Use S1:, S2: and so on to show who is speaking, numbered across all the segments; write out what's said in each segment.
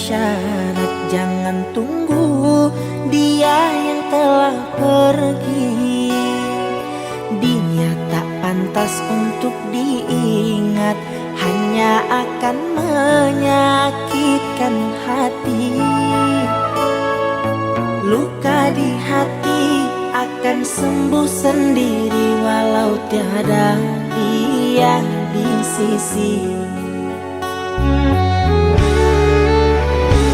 S1: isyarat jangan tunggu dia yang telah pergi. Dia tak pantas untuk diingat, hanya akan menyakitkan hati. Luka di hati akan sembuh sendiri walau tiada dia di sisi.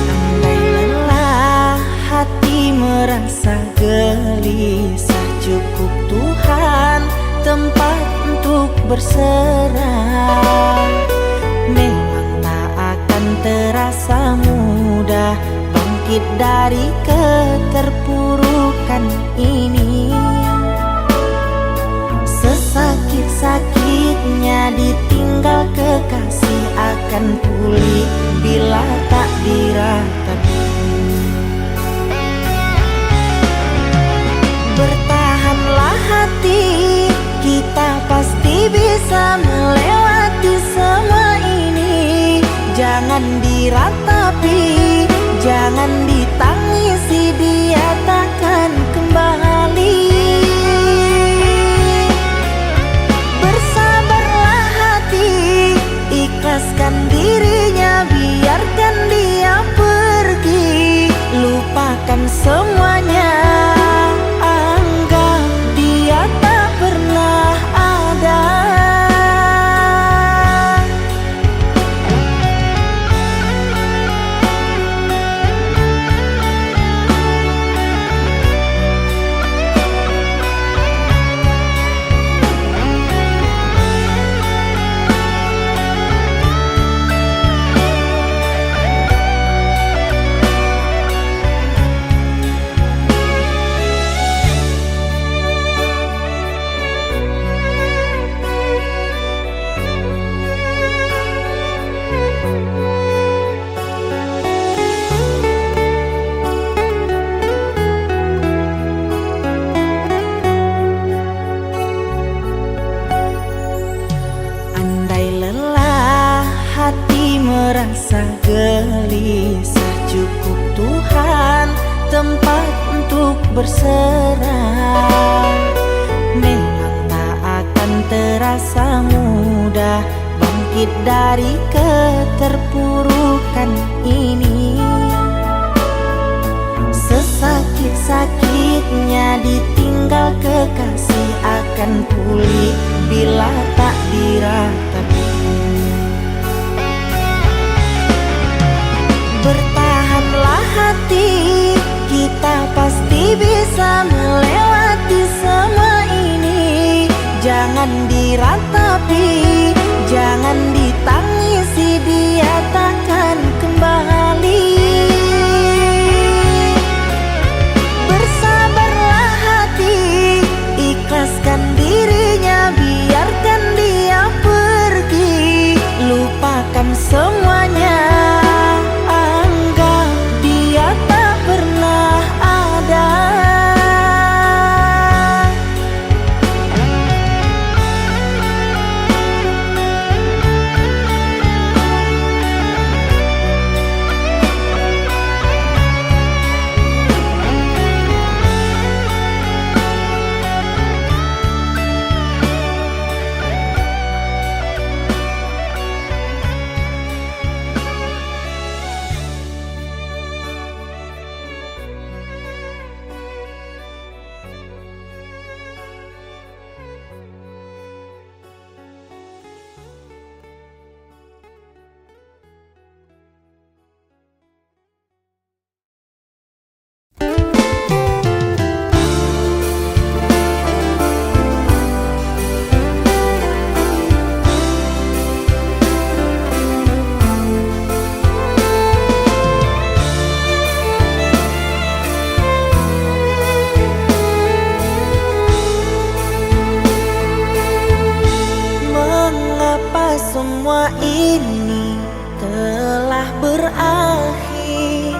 S1: Andai lelah hati merasa gelisah, cukup Tuhan tempat untuk berserah. Memang tak akan terasa mudah bangkit dari keterpurukan ini. Sesakit-sakitnya ditinggal kekasih akan pulih bila tak diratapi. Bertahanlah hati, kita pasti bisa melewati semua ini. Jangan diratapi, jangan ditangisi, dia takkan kembali. Bersabarlah hati, ikhlaskan dirinya, biarkan dia pergi. Lupakan semuanya, anggap dia tak pernah ada. Merasa gelisah, cukup Tuhan tempat untuk berserah. Memang tak akan terasa mudah bangkit dari keterpurukan ini. Sesakit-sakitnya ditinggal kekasih akan pulih bila tak diratapi. Bertahanlah hati, kita pasti bisa melewati semua ini. Jangan diratapi, jangan ditangisi, dia takkan kembali. Bersabarlah hati, ikhlaskan dirinya, biarkan dia pergi. Lupakan semuanya, semua ini telah berakhir.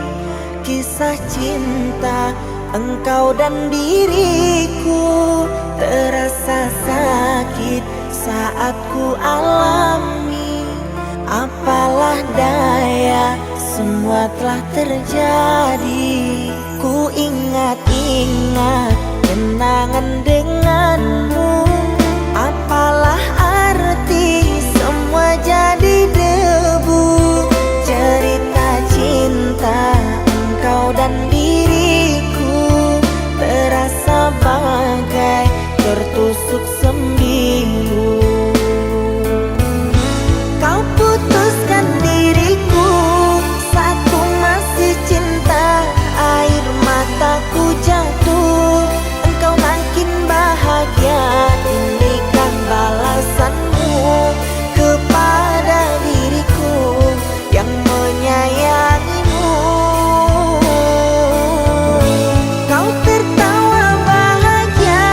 S1: Kisah cinta engkau dan diriku terasa sakit saat ku alami. Apalah daya, semua telah terjadi. Ku ingat-ingat kenangan denganmu. Apalah arti semua jadi debu. Cerita cinta engkau dan diriku terasa bagai tertusuk sembilu. Kau putuskan diriku saat ku masih cinta. Air mataku jatuh, engkau makin bahagia. Ini kan balasanmu kepada diriku yang menyayangimu. Kau tertawa bahagia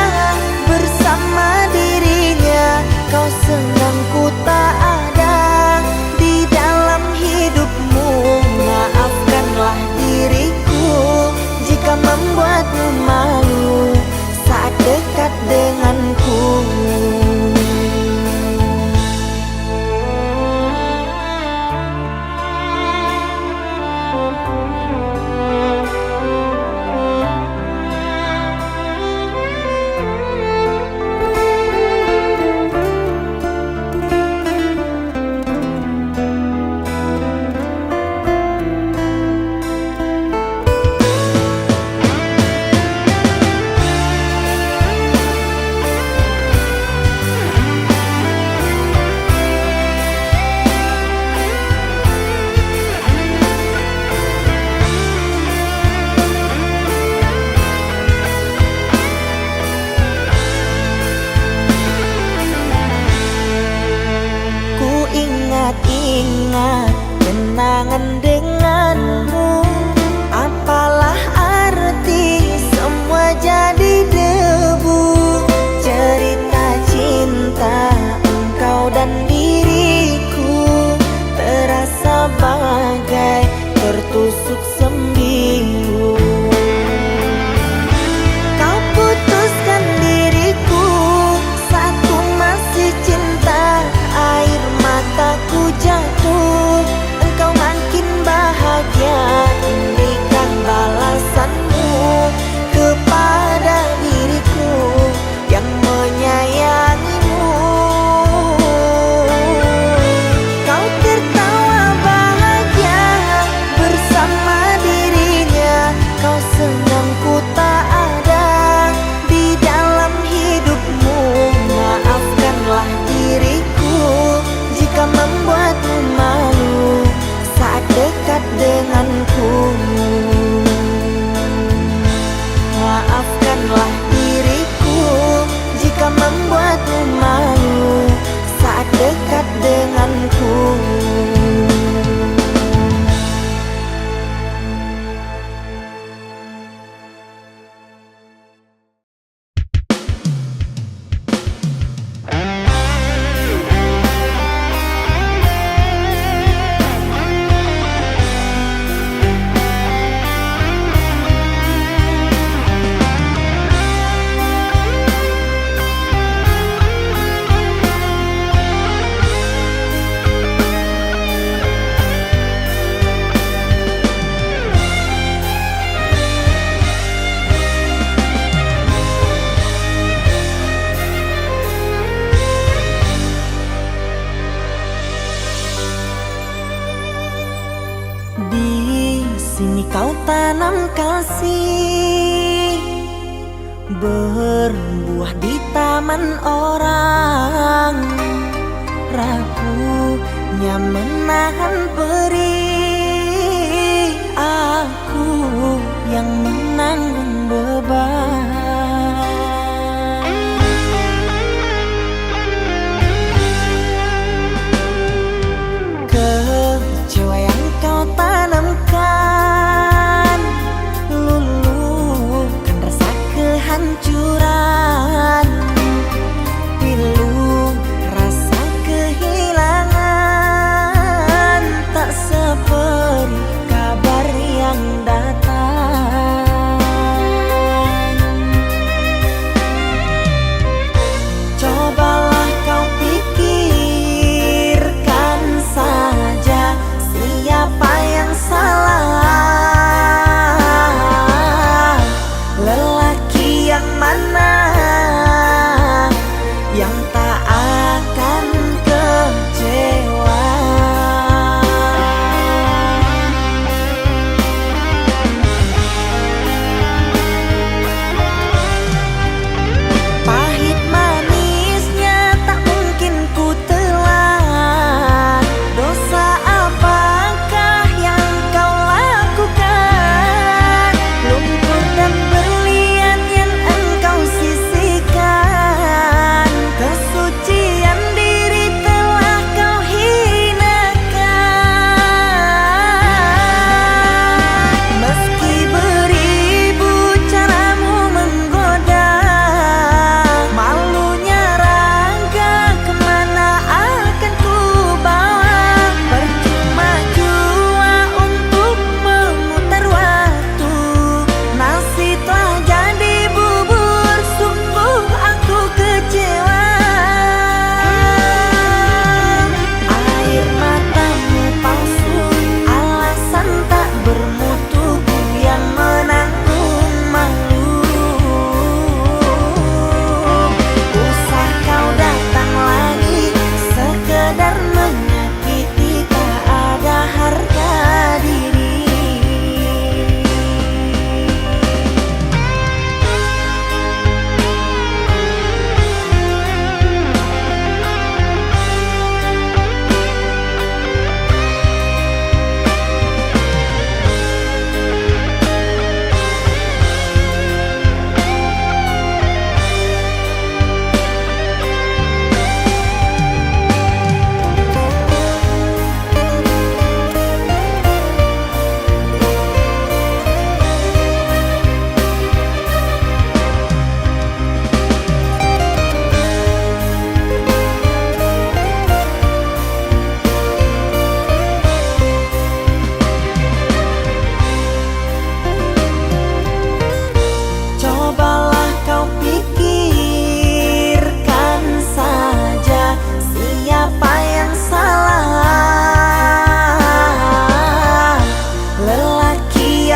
S1: bersama dirinya. Kau senang ku tak ada di dalam hidupmu. Maafkanlah diriku jika membuatmu malu saat dekat denganku. Ingat kenangan denganmu. Apalah arti semua jadi debu. Cerita cinta engkau dan diriku terasa bagai tertusuk sembilu. Kau putuskan diriku saat ku masih cinta. Air mataku jatuh, engkau makin bahagia. Ini kan balasanmu kepada diriku yang menyayangimu. Kau tertawa bahagia bersama dirinya. Kau senang ku tak ada di dalam hidupmu. Maafkanlah diriku jika membuatmu malu saat dekat denganku. Maafkanlah diriku jika membuatmu malu saat dekat denganku. Di sini kau tanam kasih, berbuah di taman orang. Rapuhnya menahan perih, aku yang menanggung beban. Kecewa yang kau tanamkan luluhkan rasa kehancuran. Pilu rasa kehilangan tak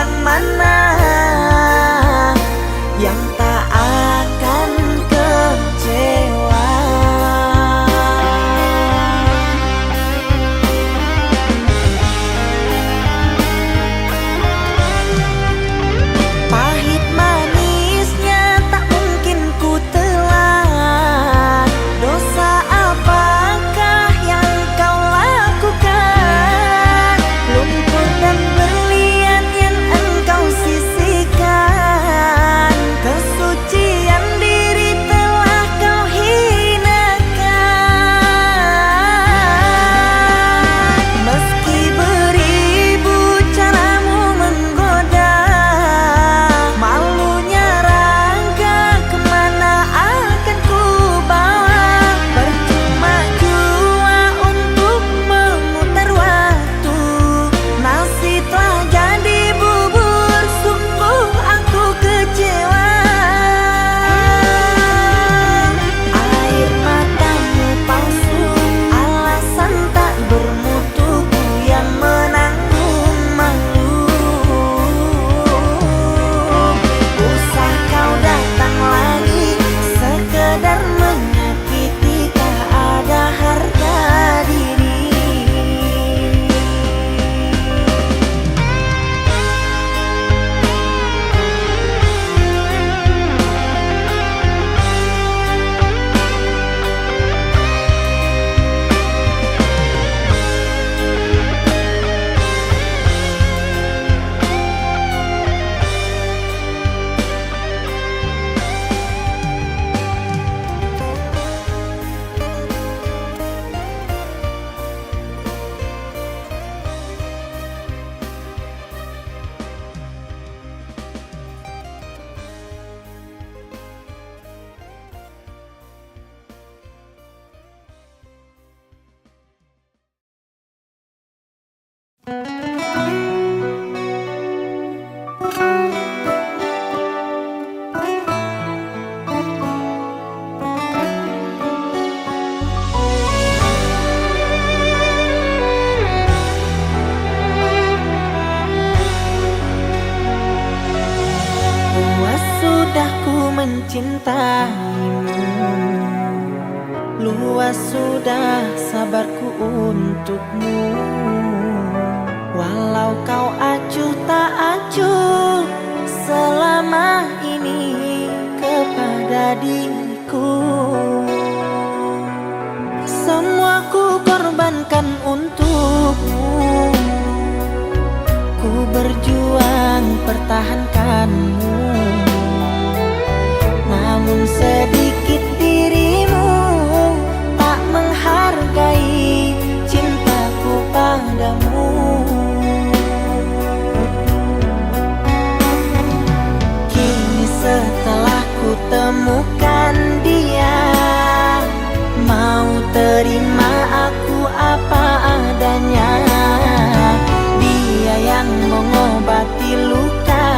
S1: yang mana yang tak akan kecewa. Pahit manisnya tak mungkin ku telan. Dosa apakah yang kau lakukan? Lumpur dan berlian yang engkau sisihkan, kesucian diri telah kau hinakan. Meski beribu caramu menggoda, malunya rangka kemana akan ku bawa. Percuma jua untuk memutar waktu, nasi telah jadi bubur, sungguh aku kecewa. Air matamu palsu, alasan tak bermutuku yang menanggung malu. Usah kau datang lagi, sekedar menyakiti, tak ada harga diri. Luas sudah ku mencintaimu, luas sudah sabarku untukmu. Walau kau acuh tak acuh selama ini kepada diriku, semua ku korbankan untukmu. Ku berjuang pertahankanmu, namun sedikit dirimu tak menghargai cintaku padamu. Kini setelah ku temukan dia, mau terima aku apa adanya. Dia yang mengobati luka,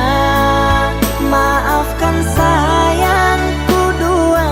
S1: maafkan sayangku dua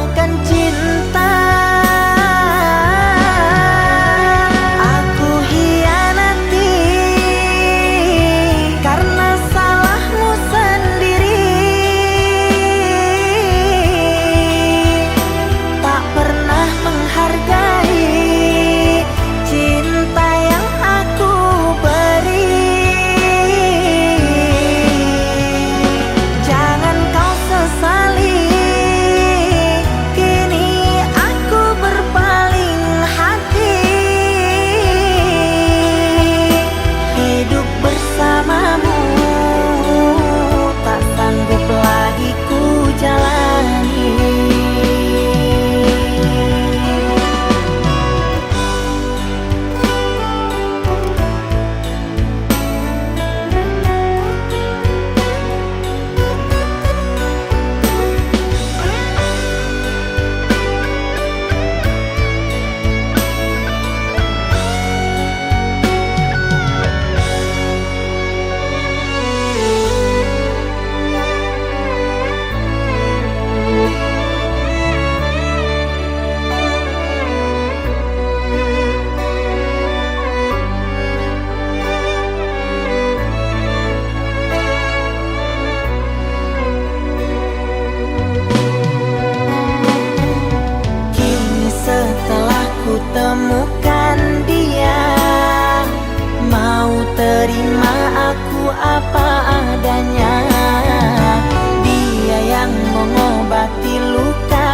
S1: apa adanya. Dia yang mengobati luka.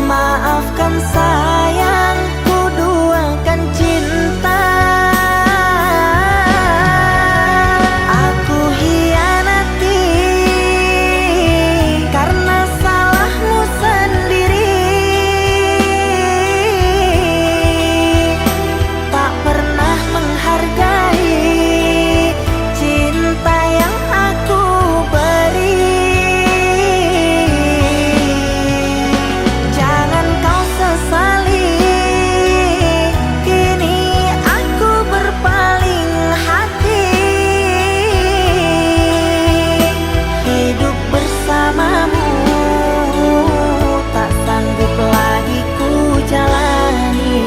S1: Maafkan sayang, ku duakan cinta. Aku hianati karena salahmu sendiri. Tak pernah menghargai cinta yang aku beri. Jangan kau sesali, kini aku berpaling hati. Hidup bersamamu tak sanggup lagi ku jalani.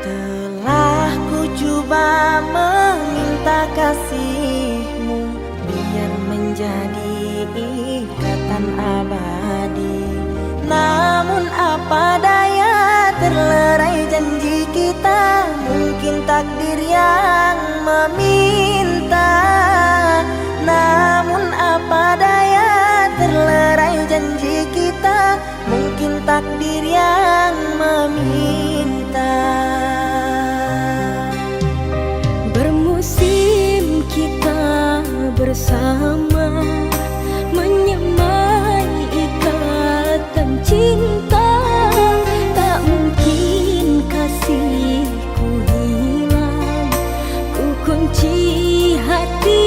S1: Telah ku coba meminta kasihmu biar menjadi ikatan abadi. Namun apa daya, terlerai janji kita. Mungkin takdir yang meminta. Namun apa daya, terlerai janji kita. Mungkin takdir yang meminta.
S2: Bermusim kita bersama, menyamai ikatan cinta. Tak mungkin kasihku hilang, ku kunci hati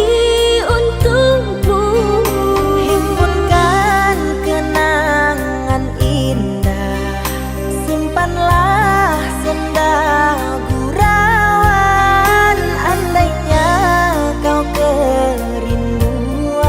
S2: untukmu.
S1: Himpunkan kenangan indah, simpanlah senda gurauan. Andainya kau kerinduan,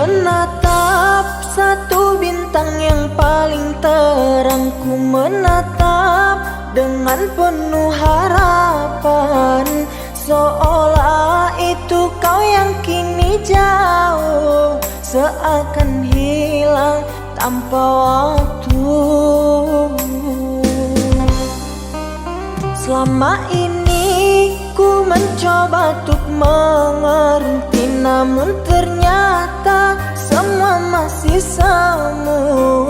S1: menatap satu bintang yang paling terang. Ku menatap dengan penuh harapan, seolah itu kau yang kini jauh, seakan hilang tanpa waktu. Selama ini ku mencoba untuk mengerti, namun ternyata semua masih semu.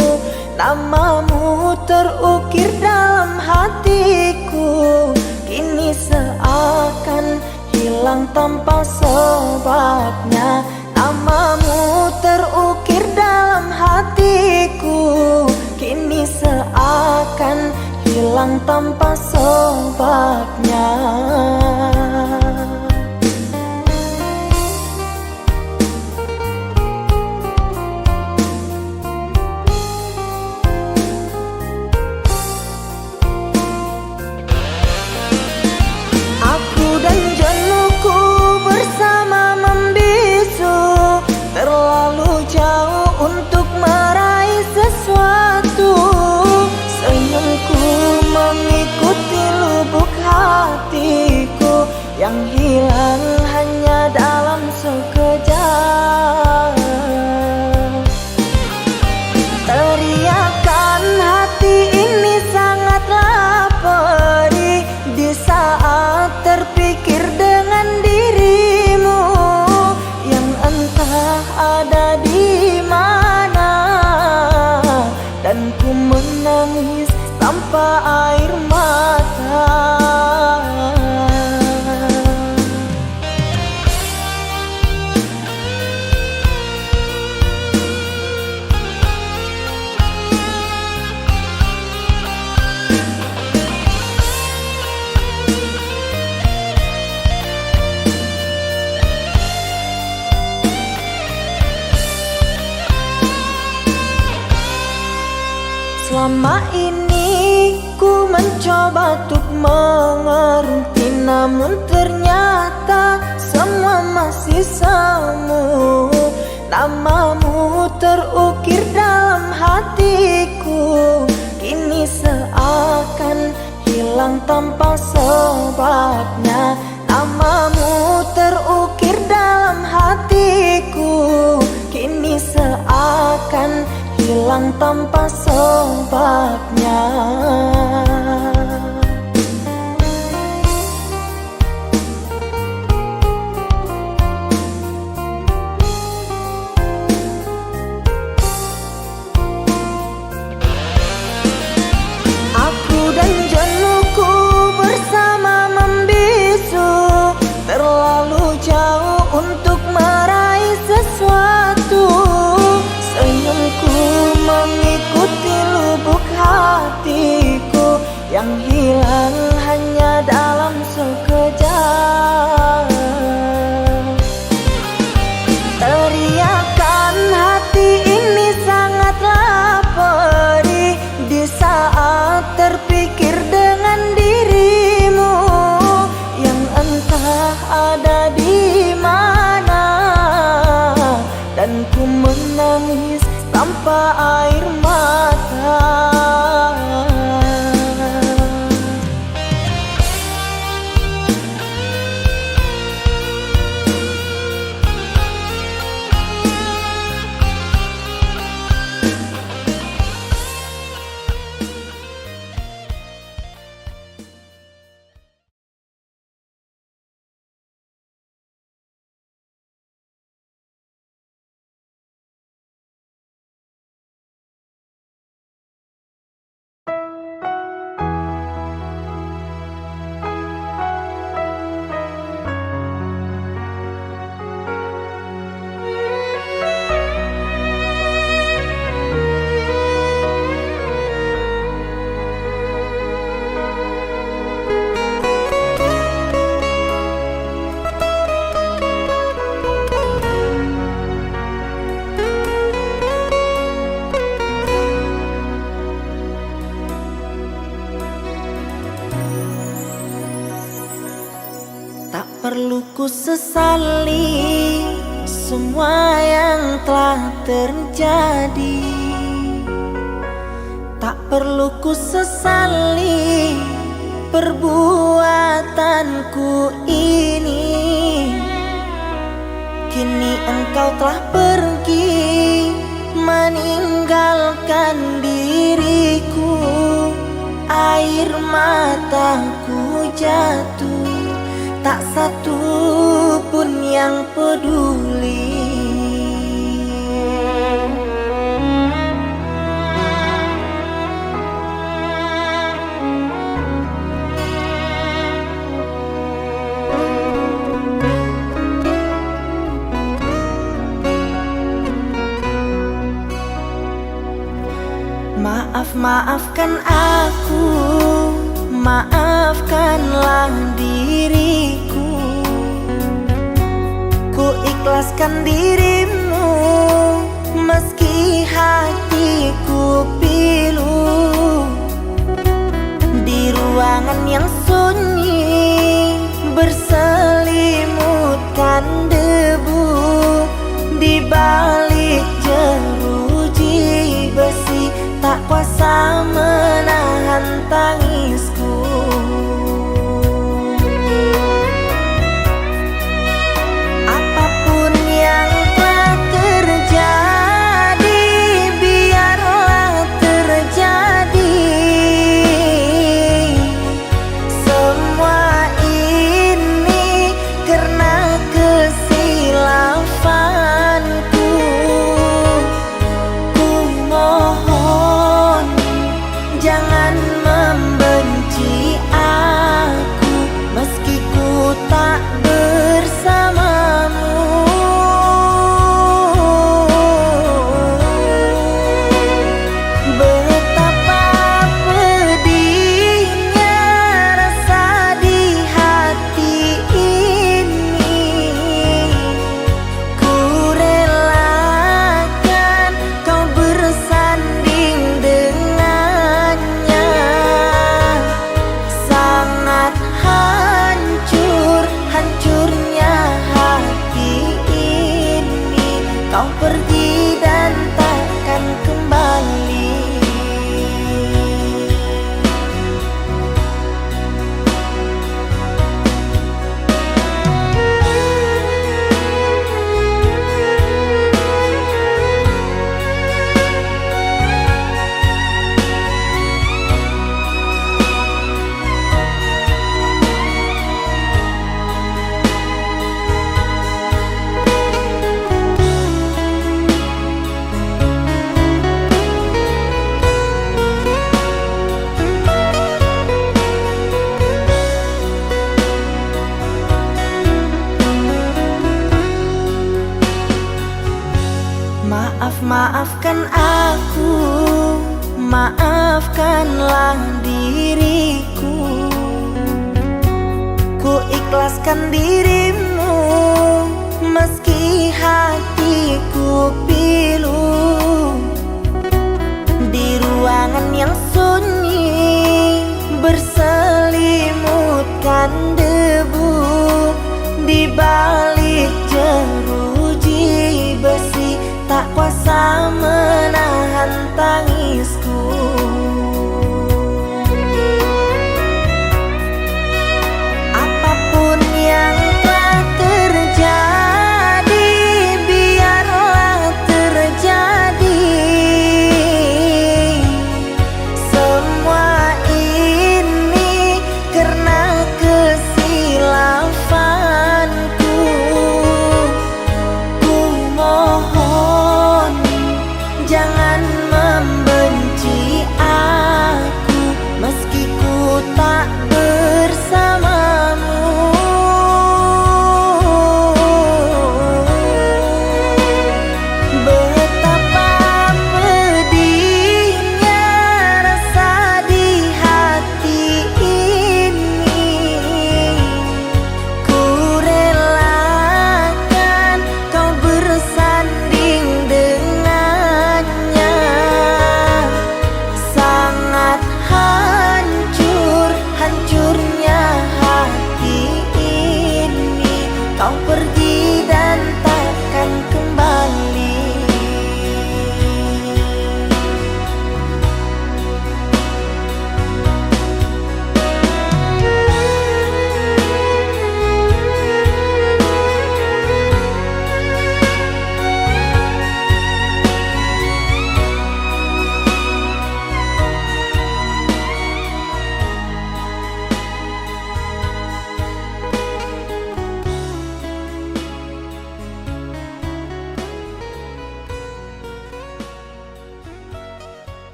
S1: Namamu terukir dalam hatiku, kini seakan hilang tanpa sebabnya. Namamu terukir dalam hatiku, kini seakan hilang tanpa sebabnya. Aku dan jenuhku bersama membisu, terlalu jauh untuk meraih sesuatu. Senyumku mengikuti lubuk hatiku yang hilang hanya dalam sekejap. Teriakan hati ini sangatlah perih di saat terpikir dengan dirimu yang entah ada di mana, dan ku menangis tanpa air mata. Selama ini ku mencoba untuk mengerti, namun ternyata semua masih semu. Namamu terukir dalam hatiku, kini seakan hilang tanpa sebabnya. Namamu terukir dalam hatiku, kini seakan hilang tanpa sebabnya. Aku dan jenuhku bersama membisu, terlalu jauh untuk meraih sesuatu. Senyumku mengikuti lubuk hatiku yang hilang hanya dalam sekejap. Teriakan hati ini sangatlah perih di saat terpikir dengan dirimu yang entah ada di mana, dan ku menangis tanpa air mata. perlu ku sesali semua yang telah terjadi. Tak perlu ku sesali perbuatanku ini. Kini engkau telah pergi meninggalkan diriku. Air mataku jatuh, tak satu pun yang peduli. Maafkan aku, maafkanlah diriku. Ku ikhlaskan dirimu meski hatiku pilu. Di ruangan yang sunyi berselimutkan debu, di balik jeruji besi tak kuasa menahan tangisku. Apapun yang telah terjadi, biarlah terjadi. Semua ini karena kesilafanku. Ku mohon jangan membenci aku meski ku tak bersamamu. Betapa pedihnya rasa di hati ini. Ku relakan kau bersanding dengannya. Sangat hancur, hancurnya hati ini. Kau pergi dan takkan kembali. Maafkan aku, maafkanlah diriku. Ku ikhlaskan dirimu meski hatiku pilu. Di ruangan yang sunyi berselimutkan debu, di balik jeruji besi tak kuasa menahan tangisku. Apapun yang telah terjadi, biarlah terjadi. Semua ini karena kesilafanku. Ku mohon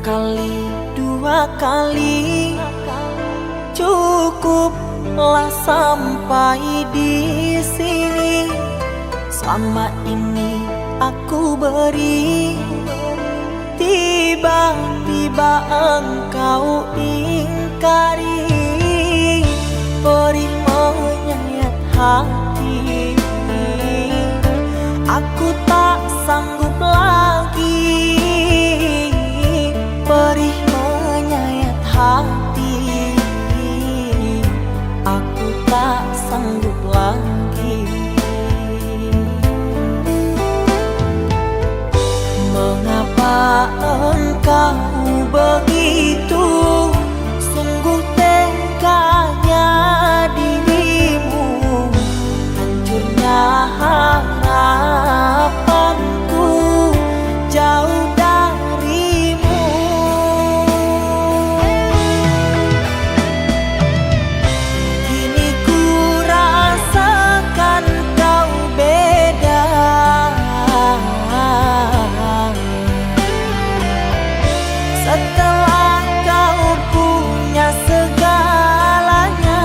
S1: sekali dua kali cukuplah sampai di sini. Selama ini aku beri, tiba-tiba engkau ingkari. Perih menyayat hati, aku tak sanggup lagi. Perih menyayat hati, aku tak sanggup lagi. Mengapa engkau begitu sungguh teganya dirimu? Hancurnya harapanku jauh darimu. Kini ku rasakan kau beda. Setelah kau punya segalanya,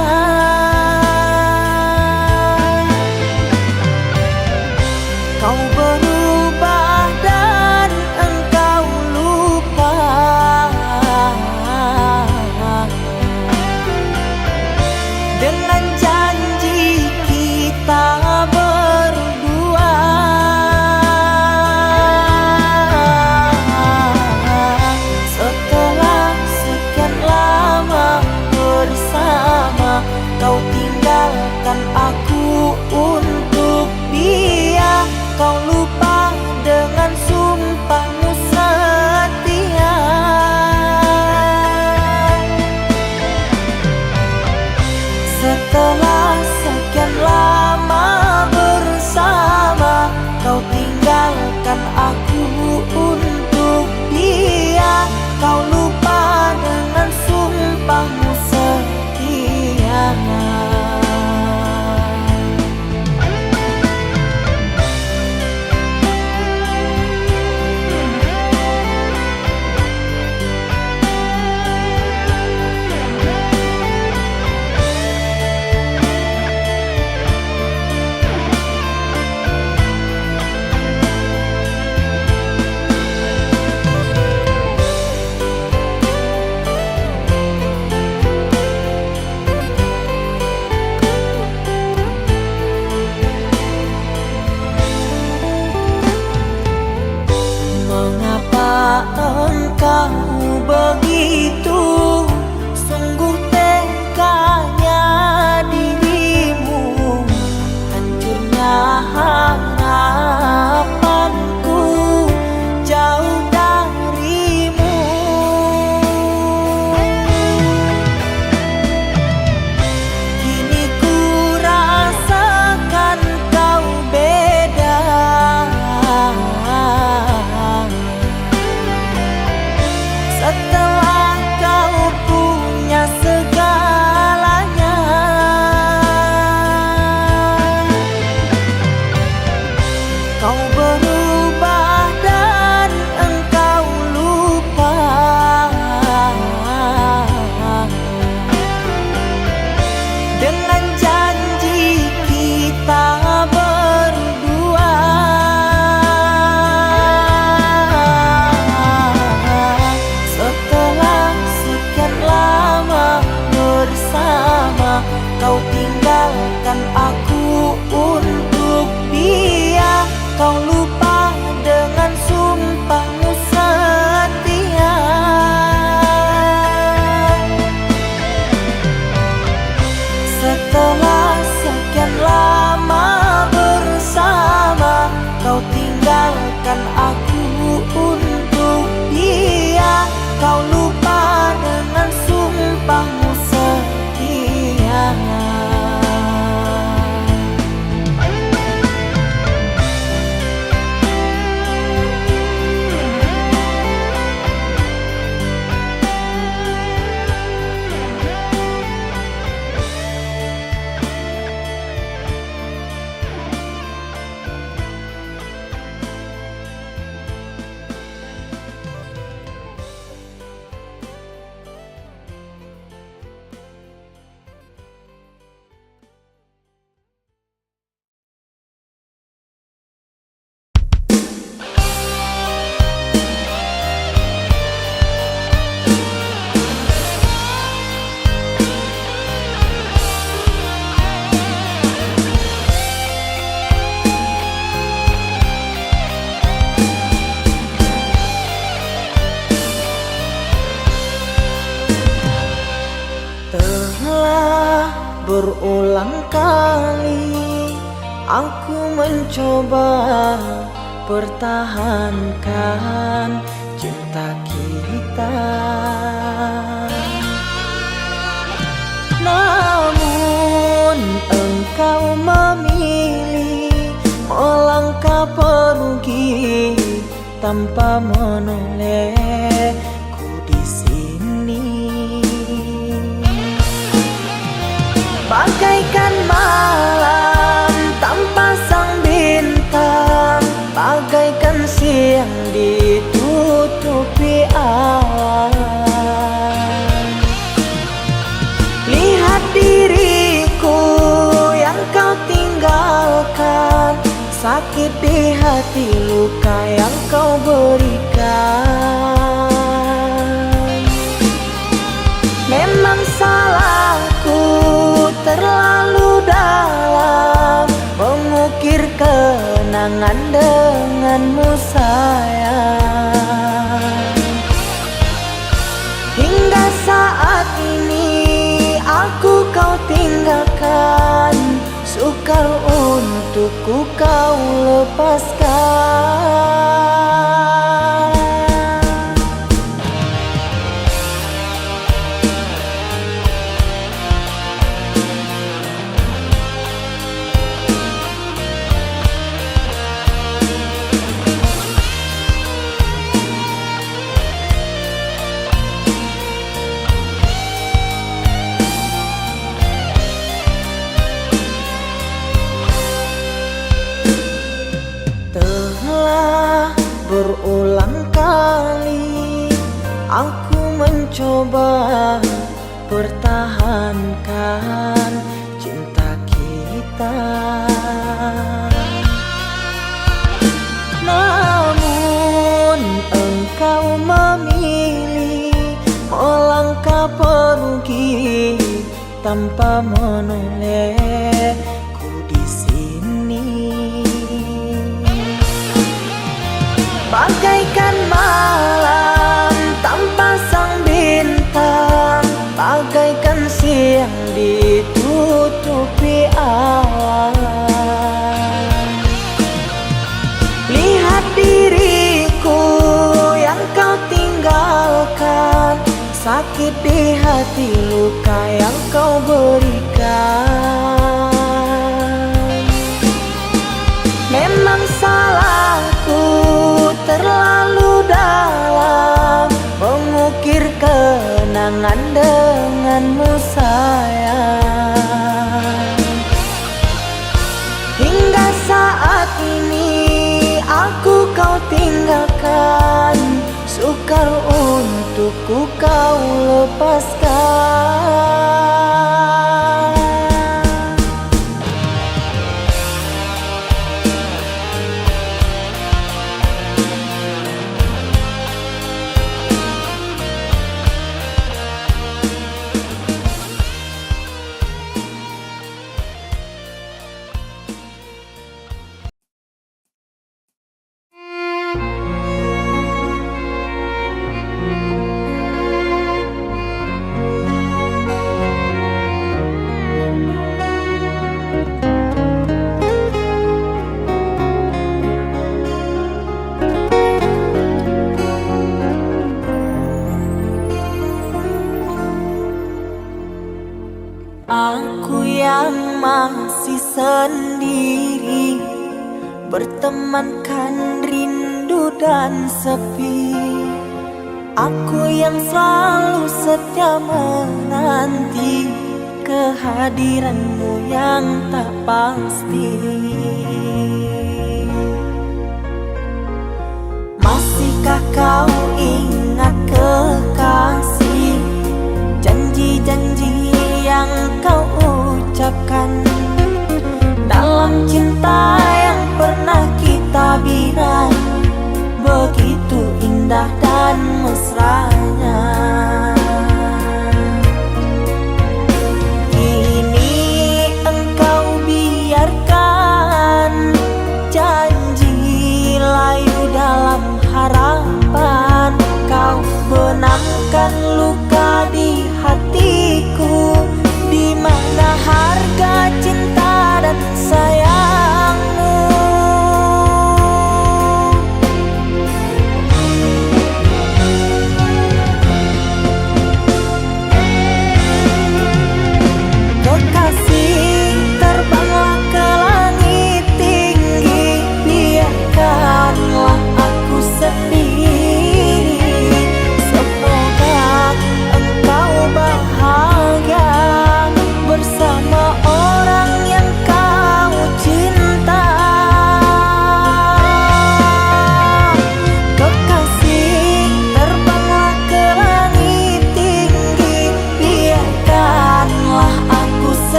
S1: kau berubah dan engkau lupa dengan janji kita berdua. Setelah sekian lama bersama, kau tinggalkan aku untuk dia. Kau lupa dengan sumpahmu setia. Setelah sekian lama bersama, kau tinggalkan aku untuk dia. Kau lupa dengan sumpahmu setia. Mengapa engkau begitu sungguh teganya dirimu? Hancurnya harapanku jauh darimu. Kini ku rasakan kau beda. Setelah kau punya segalanya, kau berubah dan engkau lupa dengan janji kita berdua. Setelah sekian lama bersama, kau tinggalkan aku untuk dia. Kau berulang kali aku mencoba pertahankan cinta kita, namun engkau memilih melangkah pergi tanpa menolehku di sini. Bagaikan malam tanpa sang bintang, bagaikan siang ditutupi awan. Lihat diriku yang kau tinggalkan, sakit di hati, luka yang kau berikan. Memang salahku terlalu dalam mengukir kenangan denganmu sayang. Hingga saat ini aku kau tinggalkan, sukar untukku kau lepaskan. Berulang kali aku mencoba pertahankan cinta kita, namun engkau memilih melangkah pergi tanpa menolehku di sini. Bagaikan malam tanpa sang bintang, bagaikan siang ditutupi awan. Lihat diriku yang kau tinggalkan, sakit di hati, luka yang kau berikan. Memang salahku terlalu dalam mengukir kenangan denganmu sayang. Hingga saat ini aku kau tinggalkan, sukar untukku kau lepaskan. Aku yang masih sendiri, bertemankan rindu dan sepi. Aku yang selalu setia menanti kehadiranmu yang tak pasti. Masihkah kau ingat kekasih, janji-janji yang kau ucapkan dalam cinta yang pernah kita bina, begitu indah dan mesranya. Kini engkau biarkan janji layu dalam harapan, kau benamkan luka di hatiku, di mana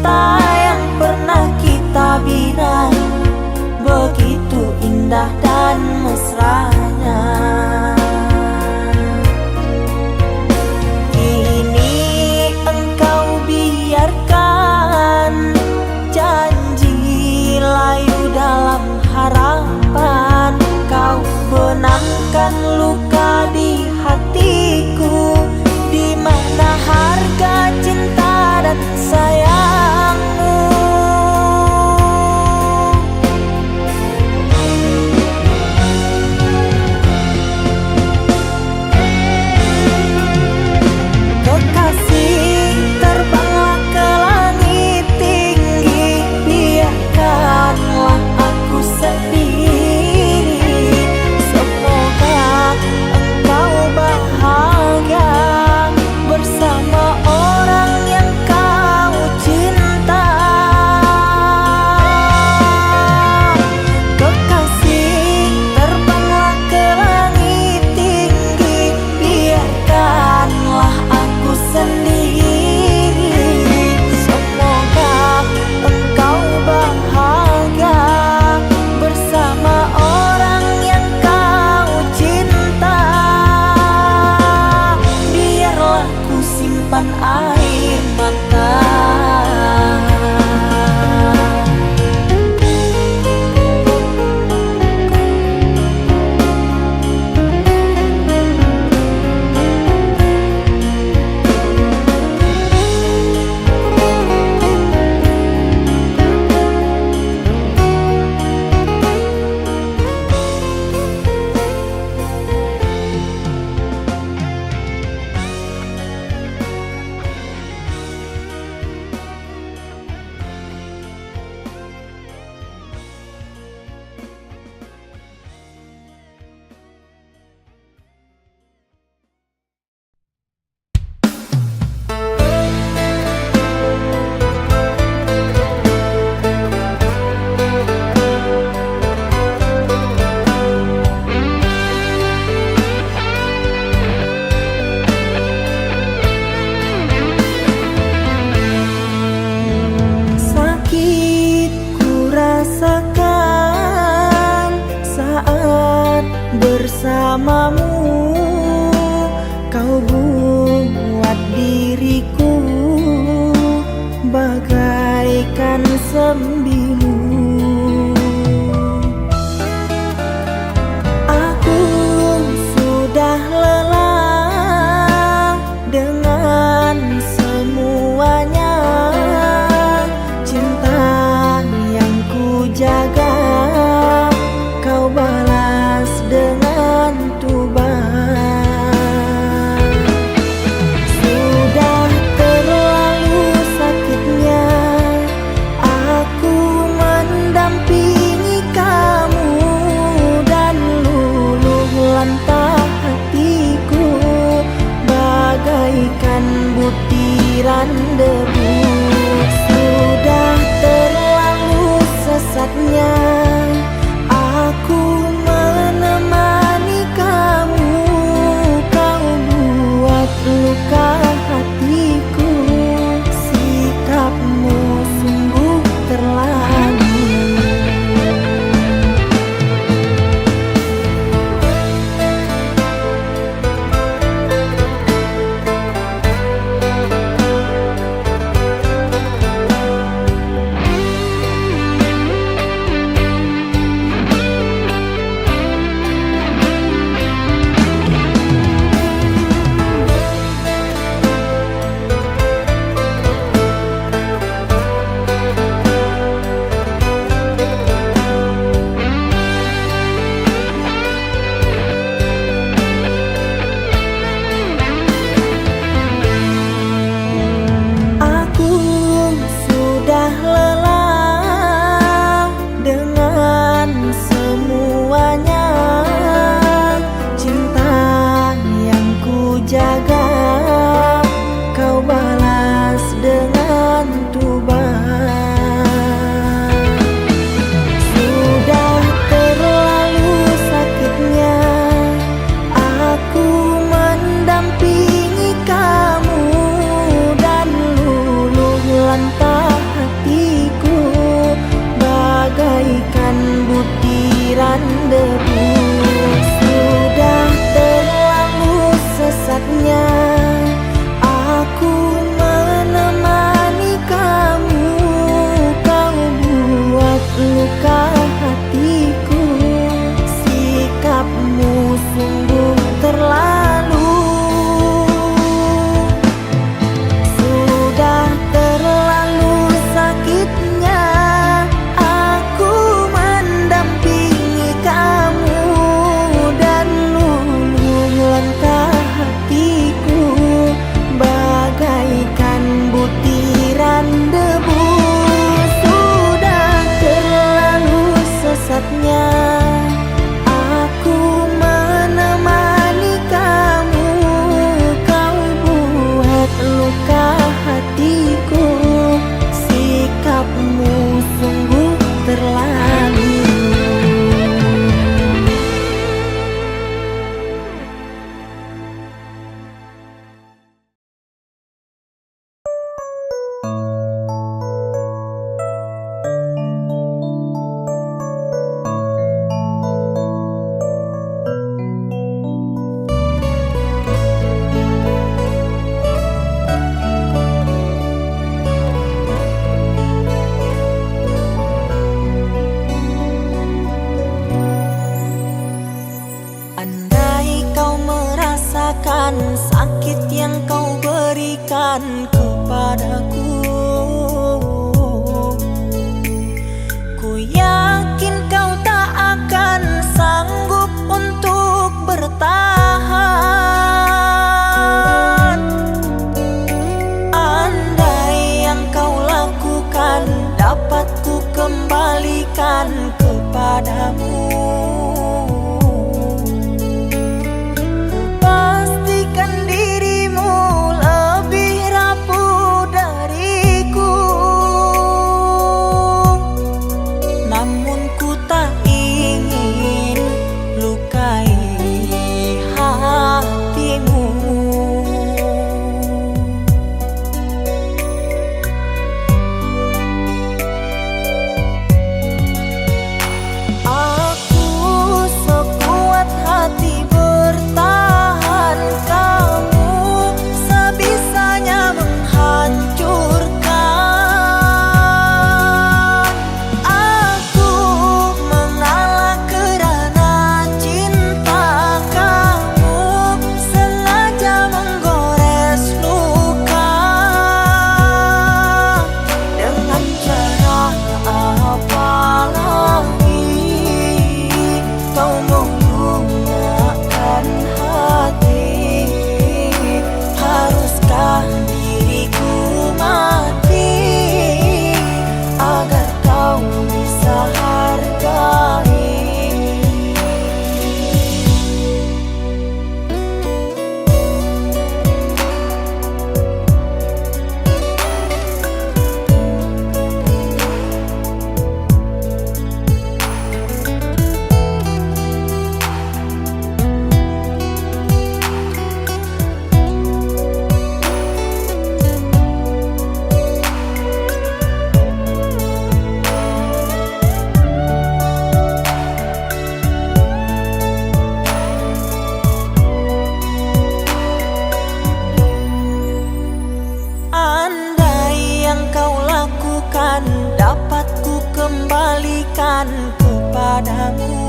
S1: cinta yang pernah kita bina, begitu indah dan mesranya. Kini engkau biarkan janji layu dalam harapan, kau benangkan luka di hatiku, di mana harga cinta dan sayangmu. Kekasih, terbanglah ke langit tinggi, biarkanlah aku sendiri. Semoga engkau bahagia bersama orang yang kau cinta. Kekasih, terbanglah ke langit tinggi, biarkanlah aku sendiri. Semoga engkau bahagia bersama orang yang kau cinta. Biarlah ku simpan air mata. Sakit ku rasakan saat bersamamu, kau buat diriku bagaikan sembilu. Aku sudah lelah dengan semuanya, cinta yang ku jaga kau balas dengan tuban. Sudah terlalu sakitnya aku butiran debu. Sudah terlalu sesatnya aku menemani kamu, kau buat luka hatiku. Sikapmu sungguh terlalu. Sudah terlalu sakitnya aku mendampingi kamu, dan luluh langkah hatiku bagaikan butiran debu. Sudah terlalu sesatnya aku menemani kamu, kau buat luka hatiku. Sikapmu sungguh terlalu. Andai kau merasakan sakit yang kau berikan kepadaku, ku yakin kau tak akan sanggup untuk bertahan. Andai yang kau lakukan dapat ku kembalikan kepadamu, pastikan dirimu lebih rapuh dariku. Namun ku tak ingin lukai hatimu. Aku sekuat hati bertahan, kamu sebisanya menghancurkan. Aku mengalah kerana cinta, kamu sengaja menggores luka. Dengan cara apa lagi kau menggunakan hati? Haruskah diriku mati agar kau bisa hargai? Andai yang kau lakukan dapat ku kembalikan kepadamu,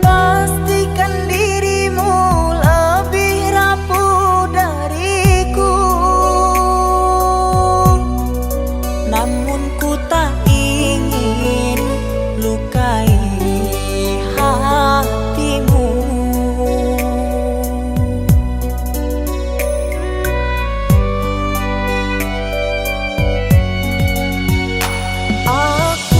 S1: pastikan dirimu lebih rapuh dariku. Namun ku tak ingin lukai hatimu. Aku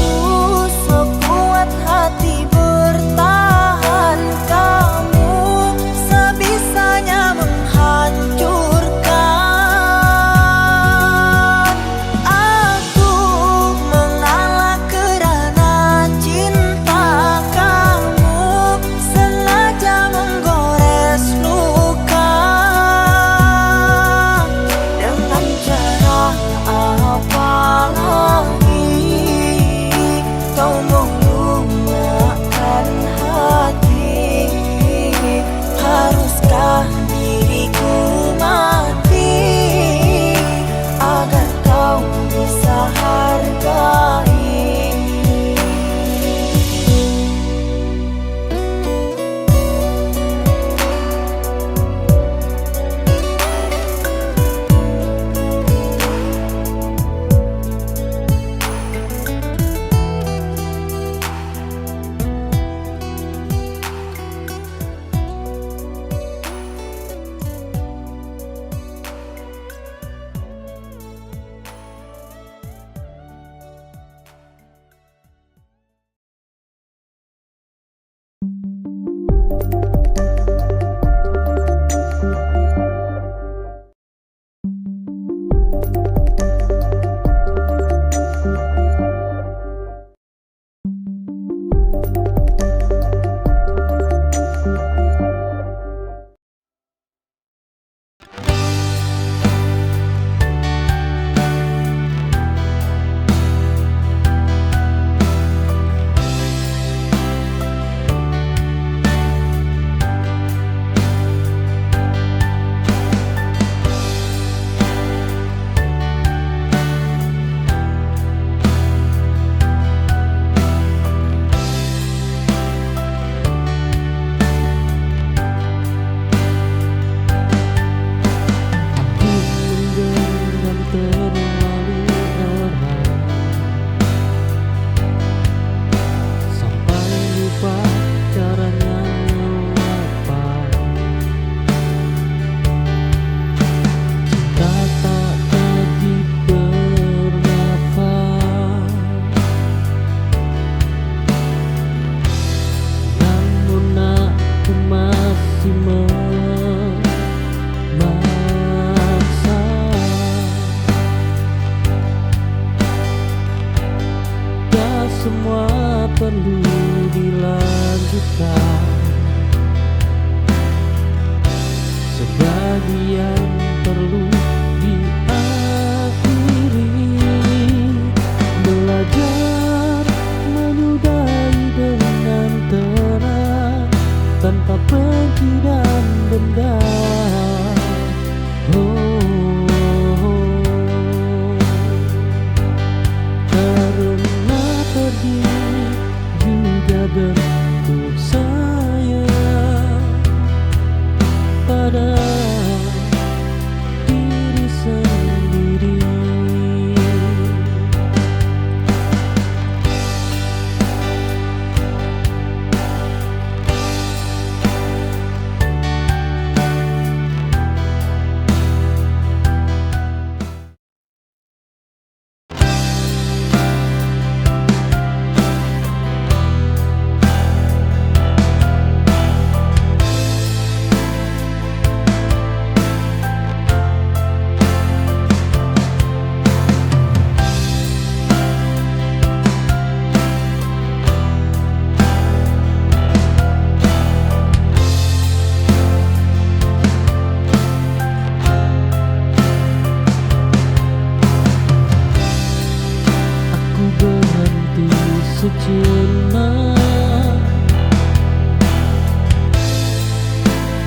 S3: sejenak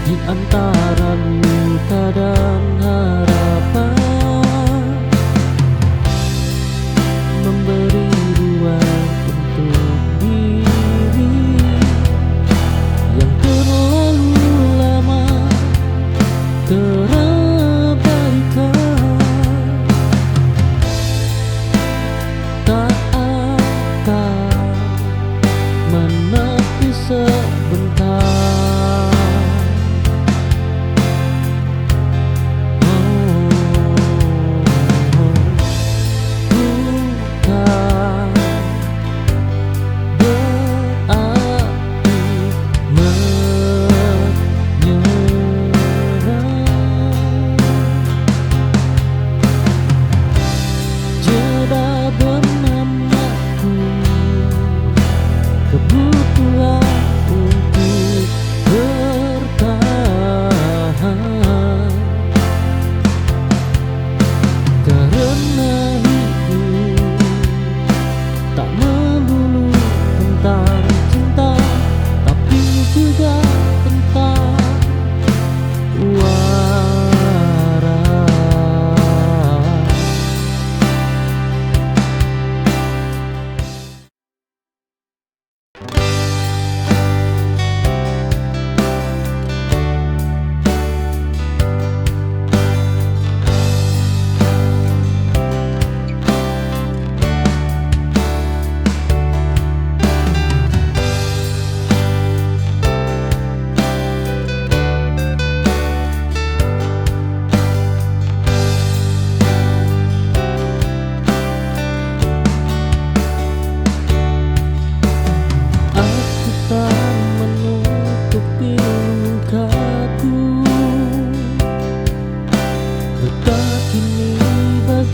S3: di antara luka dan harapan, memberi ruang untuk diri yang terlalu lama terabaikan. Tak akan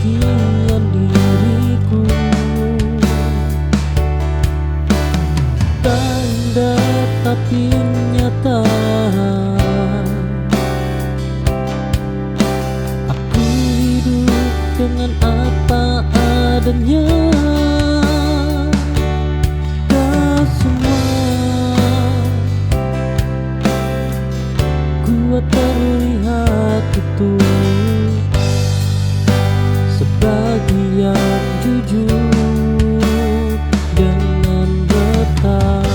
S3: bagian diriku. Tak indah tapi nyata, aku hidup dengan apa adanya. Tak semua gua terlihat utuh, sebagian jujur dengan retak.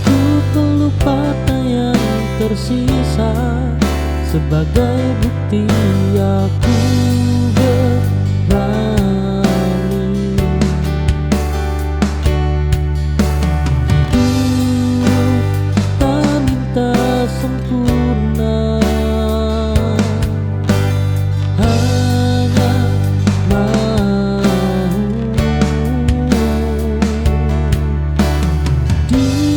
S3: Ku perlu patah yang tersisa sebagai bukti aku berani. Hidup tak minta sempurna, hanya mau dijalani.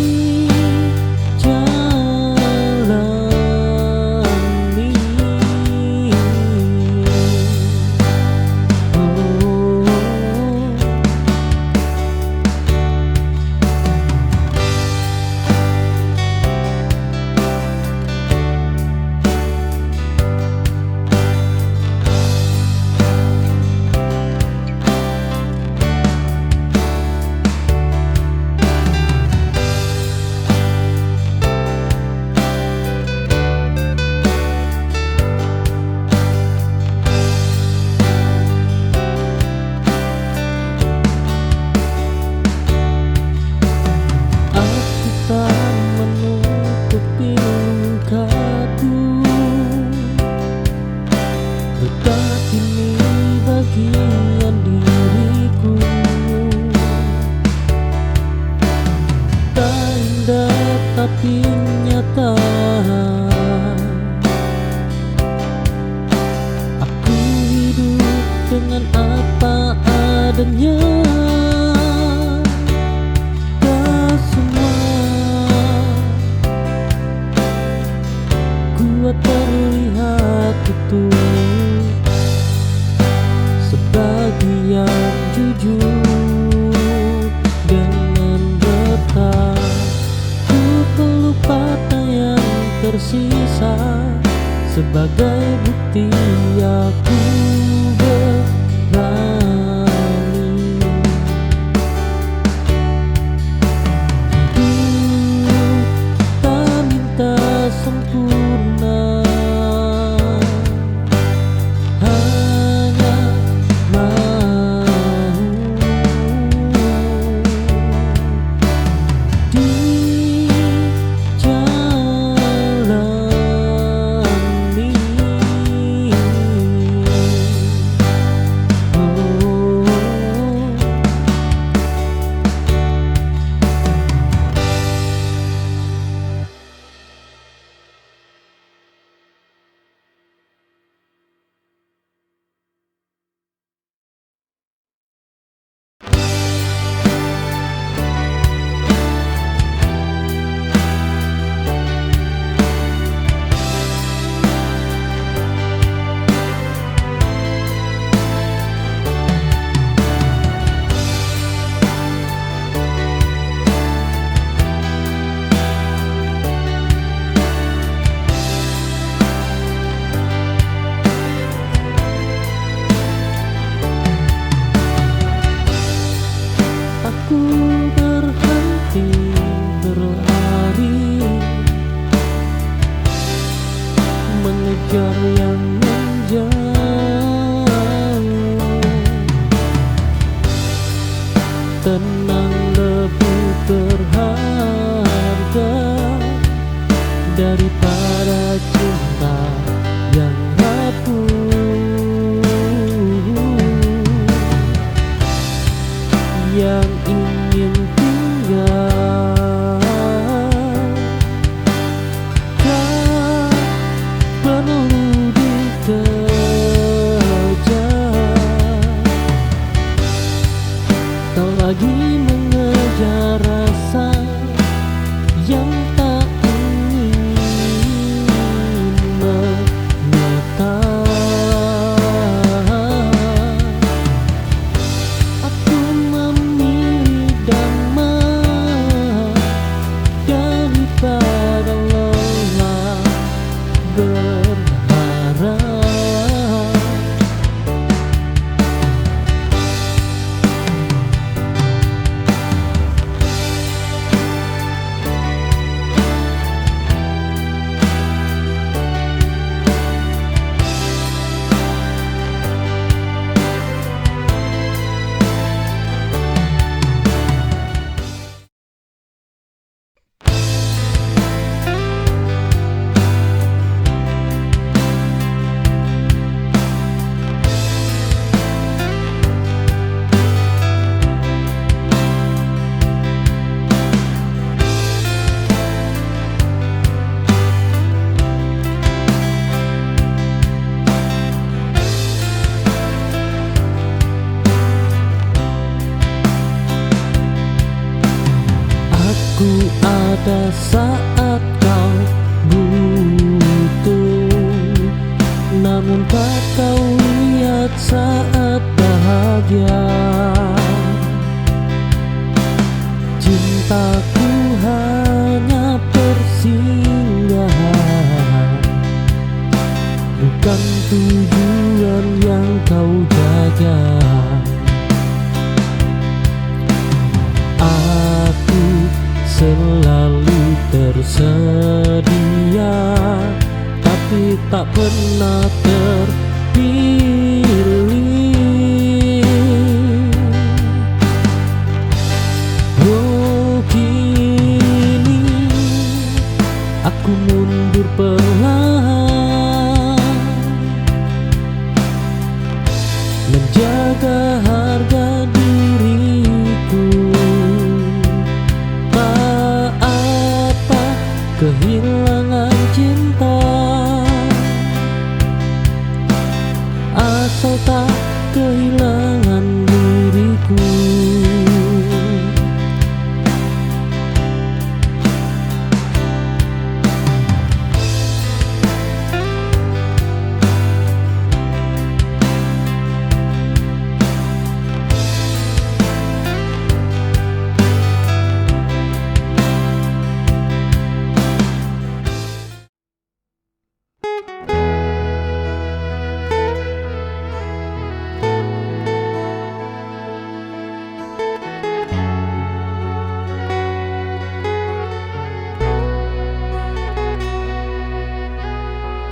S3: Aku tak menutupi lukaku, retak ini bagian diriku. Tak indah tapi nyata, aku hidup dengan apa adanya. Tak semua gua terlihat utuh, sebagian jujur dengan retak. Ku perlu patah yang tersisa sebagai bukti aku berani. Hidup tak minta sempurna, hanya mau dijalani. Aku berhenti berlari, mengejar yang menjauh. Tenang lebih berharga daripada cinta yang rapuh, yang ingin tinggal. Tak perlu dikejar, tak lagi mengejar rasa yang tak ingin menyata. ada saat kau butuh, namun tak kau lihat saat bahagia. Cintaku hanya persinggahan, bukan tujuan yang kau jaga. Aku selalu tersedia, tapi tak pernah terpilih. Oh, kini aku mundur perlahan, menjaga harga diriku. Tak apa kehilangan cinta, asal tak kehilangan diriku.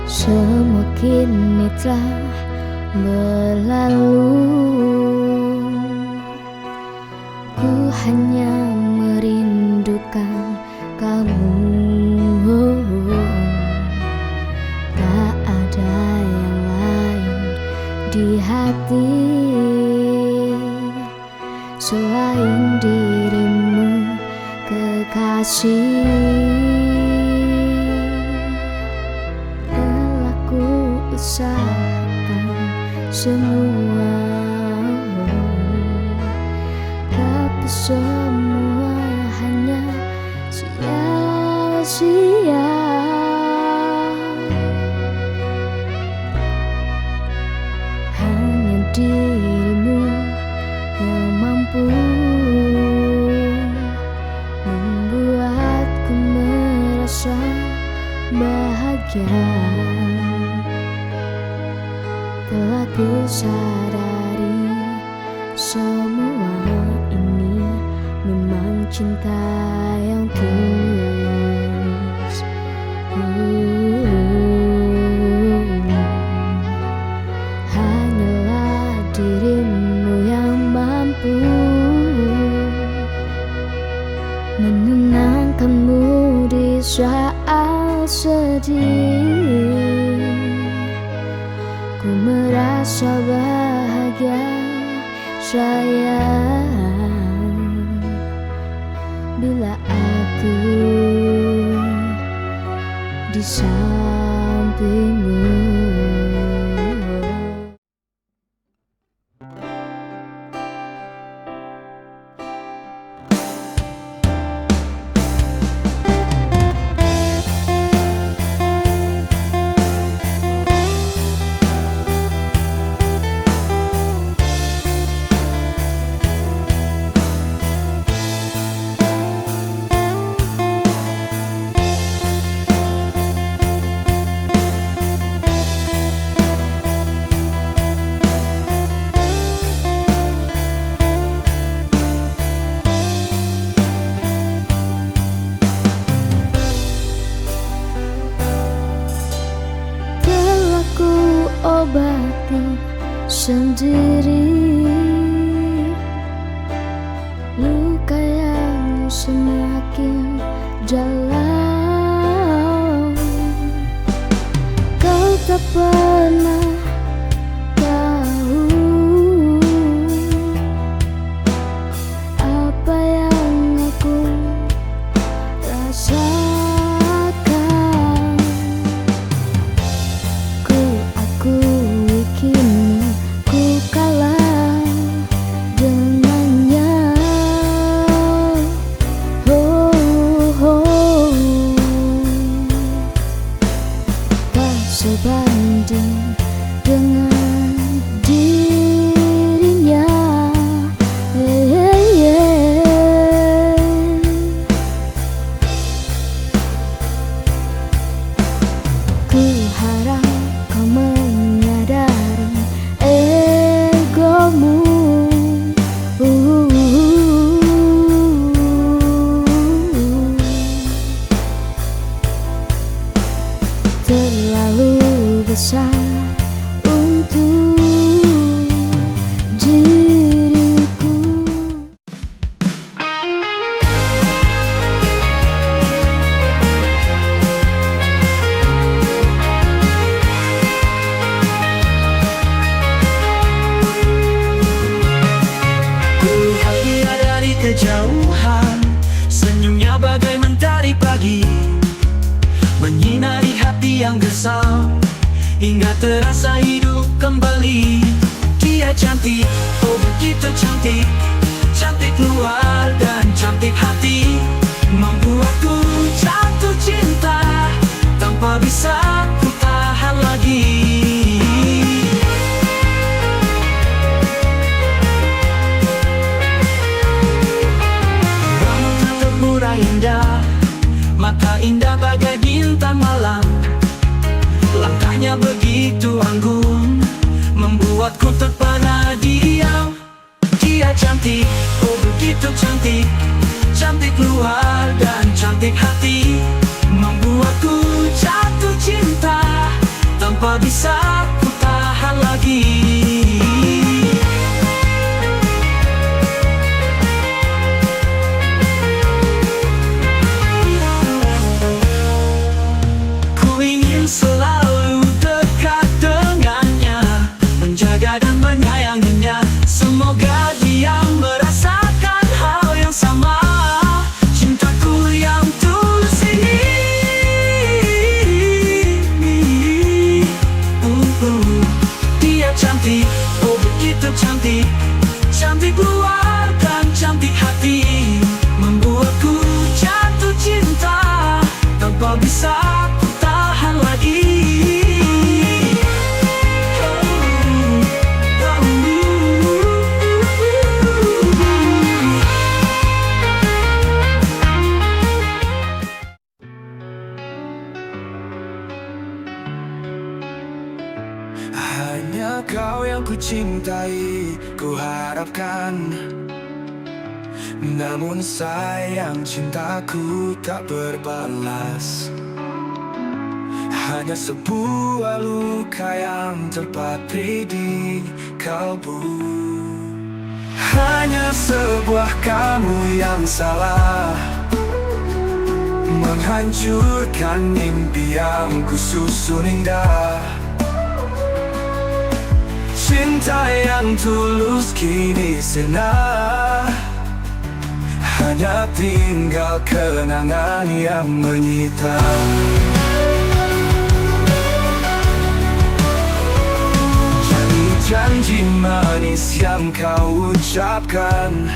S2: Semua kini telah berlalu, ku hanya merindukan kamu. Tak ada yang lain di hati selain dirimu, kekasih. Usahakan semua, tapi semua hanya sia-sia. Hanya dirimu yang mampu membuatku merasa bahagia. Telah ku sadari semua ini memang cinta yang tulus. Hanyalah dirimu yang mampu menenangkanmu di saat sedih. Ku merasa bahagia sayang bila aku di sampingmu. Obati sendiri luka yang semakin dalam. Kau tak pernah tahu apa yang aku rasakan. Oh
S4: kejauhan. Senyumnya bagai mentari pagi, menyinari hati yang gersam, hingga terasa hidup kembali. Dia cantik, oh begitu cantik, cantik luar dan cantik hati, membuatku jatuh cinta tanpa bisa ku tahan lagi. Rambutnya terburai indah, mata indah bagai bintang malam, langkahnya begitu anggun, membuatku terpana diam. Dia cantik, oh begitu cantik, cantik luar dan cantik hati, membuatku jatuh cinta tanpa bisa ku tahan lagi. Ku ingin selalu dekat dengannya, menjaga dan menyayanginya. Semoga dia merasakan hal yang sama, cintaku yang tulus ini. Dia cantik, oh begitu cantik, cantik luar dan cantik hati, membuatku jatuh cinta tanpa bisa ku tahan lagi.
S5: Hanya kau yang ku cintai, ku harapkan. Namun sayang cintaku tak berbalas, hanya sebuah luka yang terpatri di kalbu. Hanya sebuah kamu yang salah, menghancurkan mimpi yang ku susun indah. Cinta yang tulus kini sirna, hanya tinggal kenangan yang menyita. Janji manis yang kau ucapkan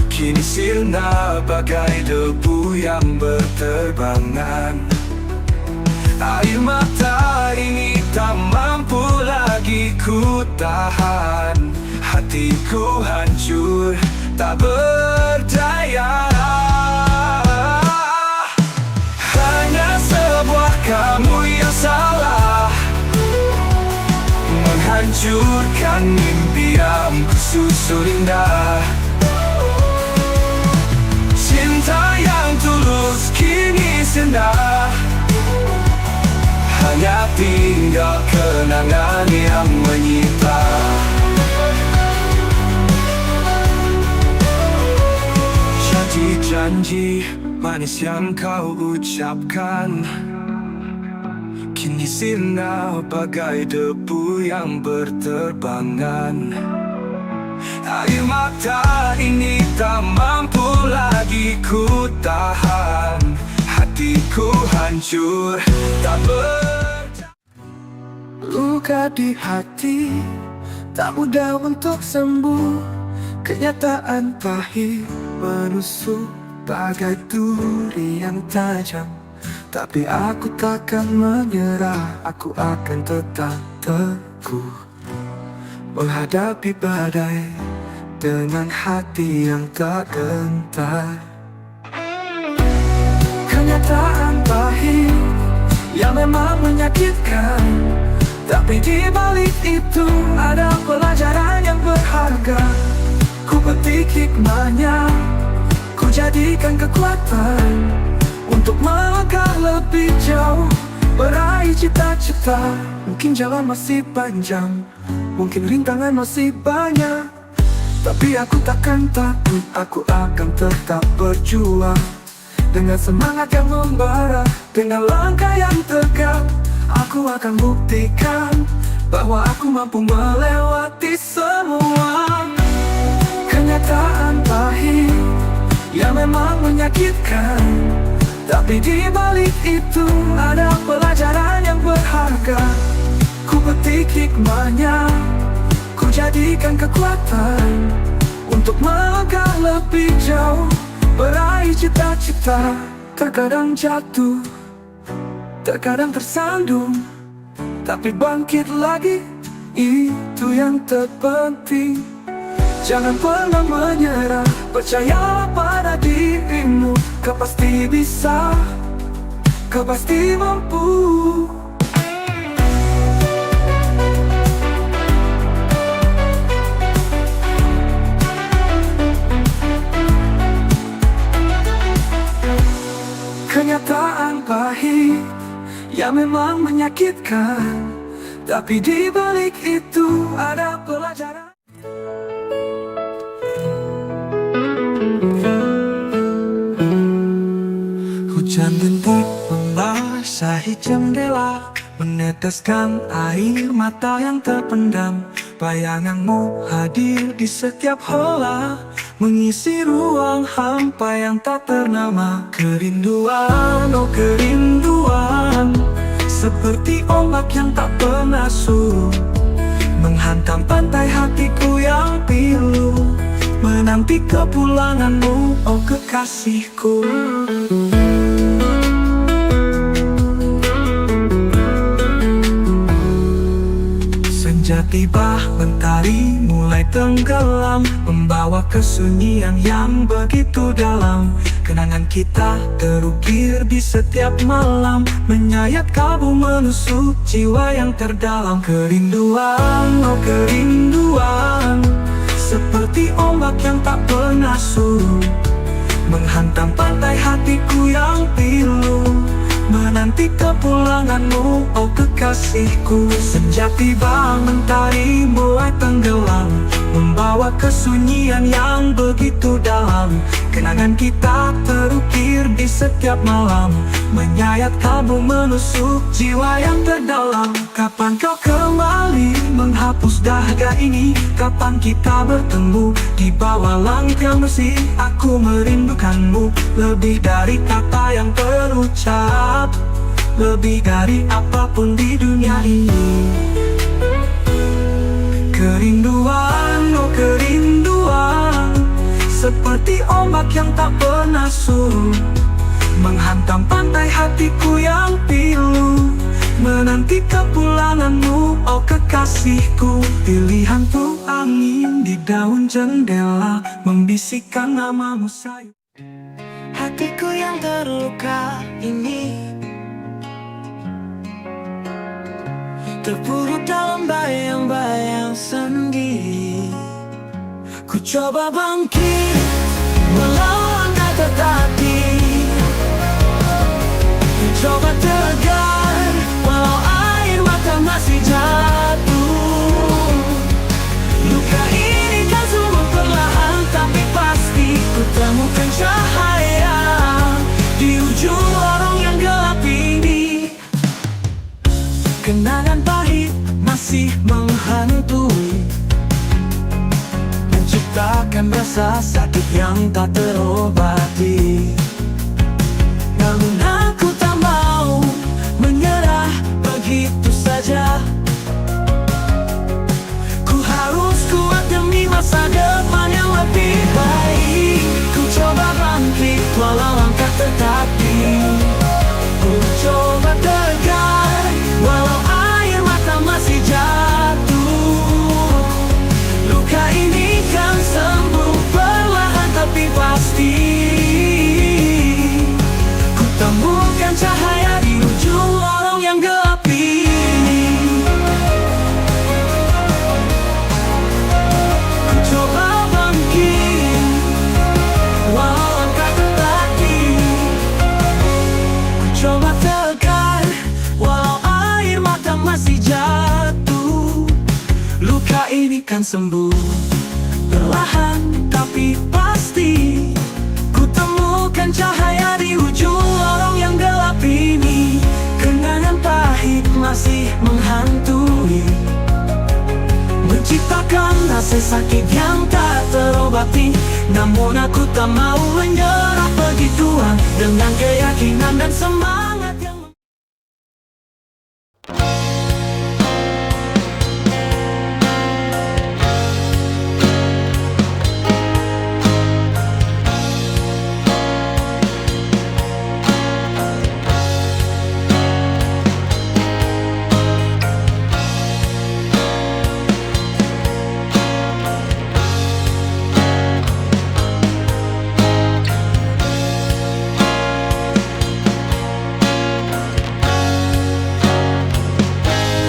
S5: kini sirna bagai debu yang berterbangan. Air mata ini tak mampu lagi ku tahan, hatiku hancur tak berdaya. Hanya sebuah kamu yang salah, menghancurkan mimpi yang ku susun indah. Cinta yang tulus kini sirna, hanya tinggal kenangan yang menyita. Janji-janji manis yang kau ucapkan kini sirna bagai debu yang berterbangan. Air mata ini tak mampu lagi ku tahan, hatiku hancur tak luka di hati, tak mudah untuk sembuh. Kenyataan pahit menusuk bagai duri yang tajam, tapi aku takkan menyerah, aku akan tetap teguh menghadapi badai dengan hati yang tak gentar. Kenyataan pahit yang memang menyakitkan, tapi di balik itu ada pelajaran yang berharga. Ku petik hikmahnya, ku jadikan kekuatan untuk melangkah lebih jauh, meraih cita-cita. Mungkin jalan masih panjang, mungkin rintangan masih banyak, tapi aku takkan takut, aku akan tetap berjuang. Dengan semangat yang membara, dengan langkah yang tegak, aku akan buktikan bahwa aku mampu melewati semua. Kenyataan pahit menyakitkan, tapi di balik itu ada pelajaran yang berharga. Ku petik hikmahnya, ku jadikan kekuatan untuk melangkah lebih jauh, meraih cita-cita. Terkadang jatuh, terkadang tersandung, tapi bangkit lagi, itu yang terpenting. Jangan pernah menyerah, percayalah pada dirimu. Kau pasti bisa, kau pasti mampu. Kenyataan pahit yang memang menyakitkan, tapi di balik itu ada pelajaran. Hujan rintik membasahi jendela, meneteskan air mata yang terpendam. Bayanganmu hadir di setiap hola, mengisi ruang hampa yang tak ternama. Kerinduan, oh kerinduan, seperti ombak yang tak pernah surut, menghantam pantai hatiku yang pilu, menanti kepulanganmu, oh kekasihku. Senja tiba, mentari mulai tenggelam, membawa kesunyian yang begitu dalam. Kenangan kita terukir di setiap malam, menyayat kalbu menusuk jiwa yang terdalam. Kerinduan, oh kerinduan, seperti ombak yang tak pernah surut, menghantam pantai hatiku yang pilu, menanti kepulanganmu, oh kekasihku. Senja tiba, mentari mulai tenggelam, membawa kesunyian yang begitu dalam. Kenangan kita terukir di setiap malam, menyayat kalbu menusuk jiwa yang terdalam. Kapan kau kembali menghapus dahaga ini? Kapan kita bertemu di bawah langit yang bersih? Aku merindukanmu lebih dari kata yang terucap, lebih dari apapun di dunia ini. Kerinduan, oh kerinduan, seperti ombak yang tak pernah surut, menghantam pantai hatiku yang pilu, menanti kepulanganmu, oh kekasihku. Pilihan tuh angin di daun jendela, membisikkan namamu sayang.
S1: Hatiku yang terluka ini terpuruk dalam bayang-bayang sendiri. Ku coba bangkit, melangkah tetapi ku coba tegar, walau air mata masih jatuh. Luka ini kan sembuh perlahan, tapi pasti ku temukan cahaya di ujung lorong yang gelap ini. Kenangan pahit masih menghantui, menciptakan rasa sakit yang tak terobati. Namun aku tak mau menyerah begitu saja. Ku harus kuat demi masa depan yang lebih baik. Ku coba bangkit walau langkah tetapi ku coba tegar, walau air mata masih jatuh. Luka ini kan sembuh perlahan tapi pasti. Ku temukan cahaya di ujung lorong yang gelap ini. Ku coba bangkit walau langkah tetapi ku coba tegar, walau air mata masih jatuh. Luka ini kan sembuh perlahan tapi pasti. Ku temukan cahaya di ujung lorong yang gelap ini. Kenangan pahit masih menghantui, menciptakan rasa sakit yang tak terobati. Namun aku tak mau menyerah begituan, dengan keyakinan dan semangat yang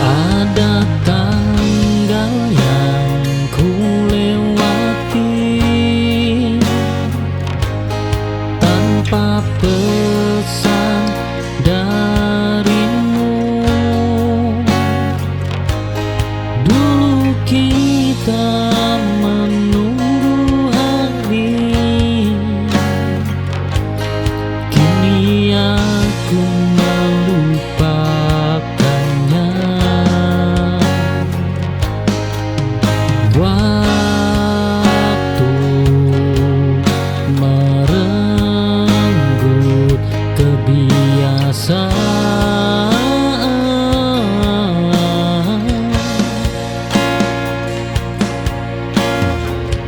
S3: ada tanggal yang ku lewati tanpa pesan darimu. Dulu kita menunggu hari, kini aku melupakannya. Waktu merenggut kebiasaan,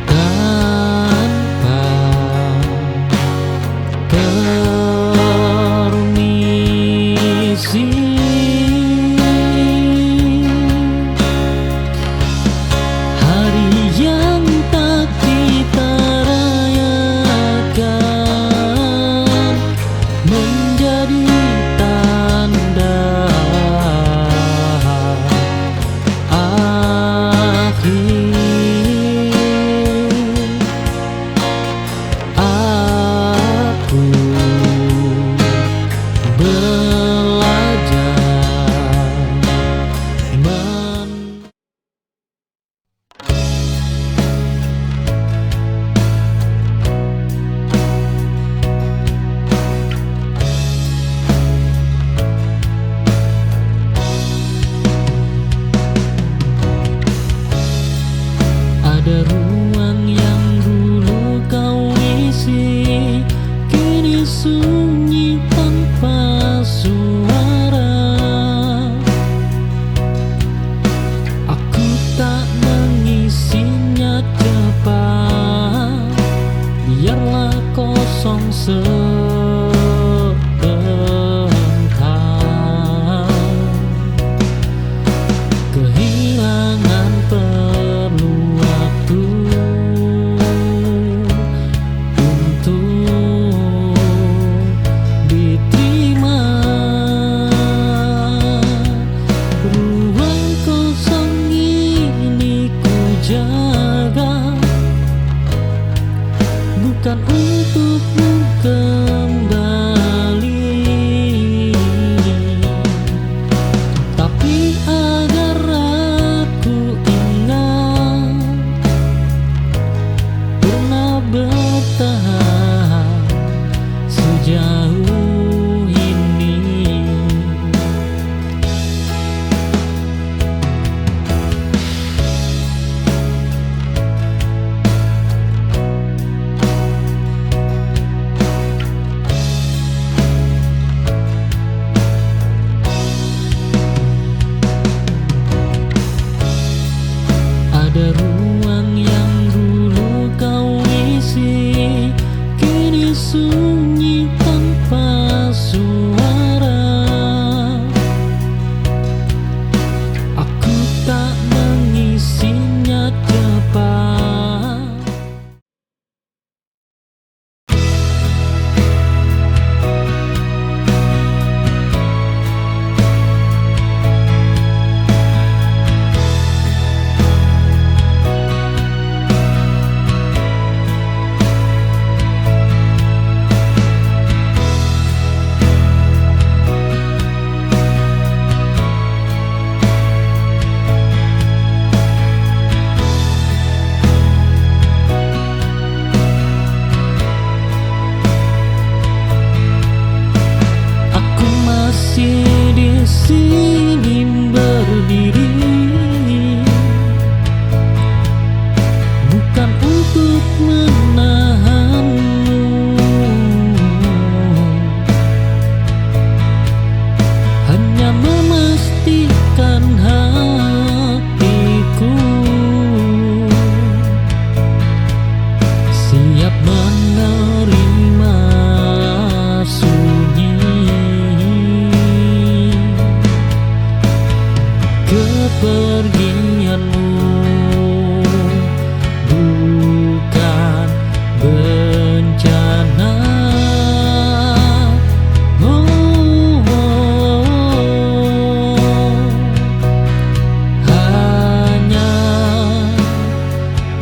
S3: tanpa permisi. Hari yang tak kita rayakan menjadi tanda akhir. Aku belajar ada ruang yang dulu kau isi, kini sunyi tanpa suara. Aku tak mengisinya cepat, biarlah kosong sebentar. Kehilangan perlu waktu untuk diterima. Ruang kosong ini ku jaga, bukan untukmu.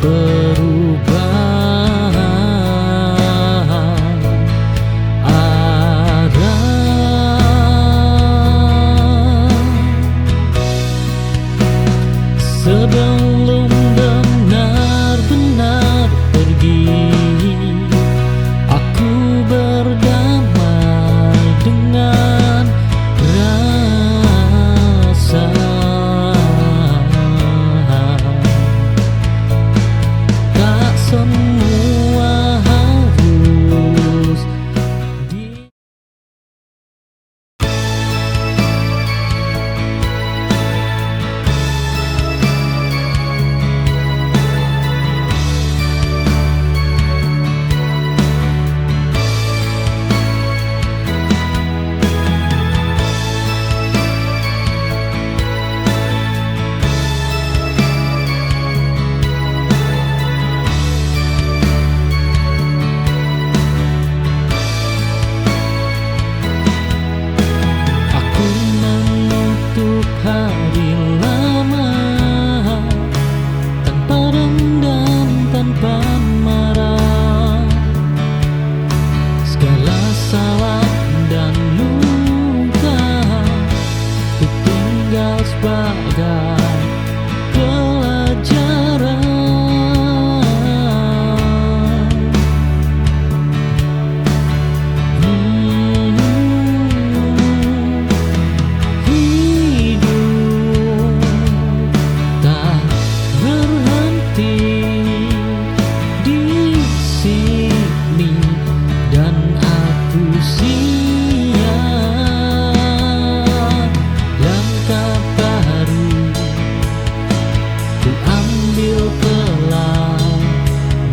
S3: perubahan ada. Sebelum benar-benar pergi, aku berdamai dengan rasa. Tak semua harus di Aku menutup hari lama tanpa dendam, tanpa marah. Segala salah dan luka ku tinggal sebagai pelajaran. Hidup tak berhenti di sini dan aku siap. Langkah baru ku ambil pelan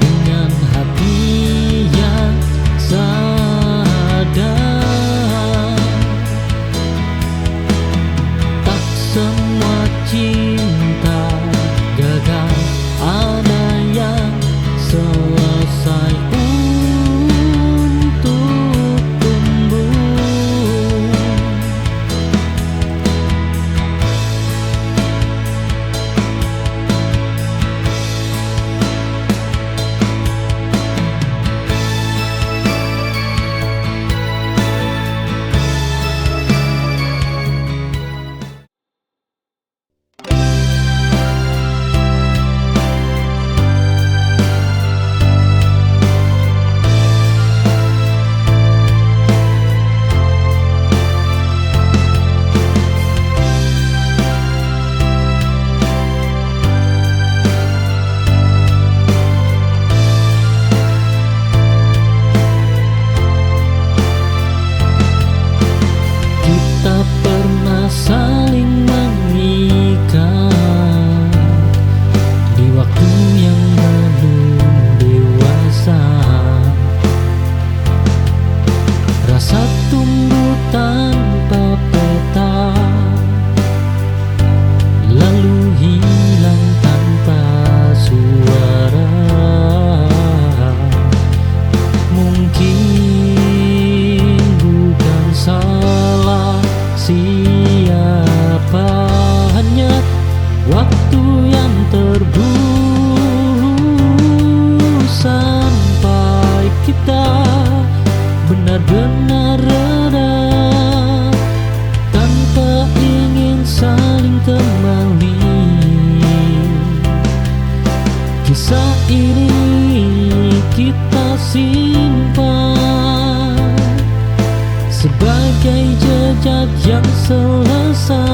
S3: dengan hati yang sadar. Tak semua cinta gagal, ada yang selesai untuk tumbuh. Kita pernah saling mengikat di waktu yang belum dewasa. Rasa tumbuh tanpa peta, lalu hilang tanpa suara. Mungkin bukan salah siapa, hanya waktu yang terburu sampai kita benar-benar reda tanpa ingin saling kembali. Kisah ini kita simpan sebagai jejak yang selesai.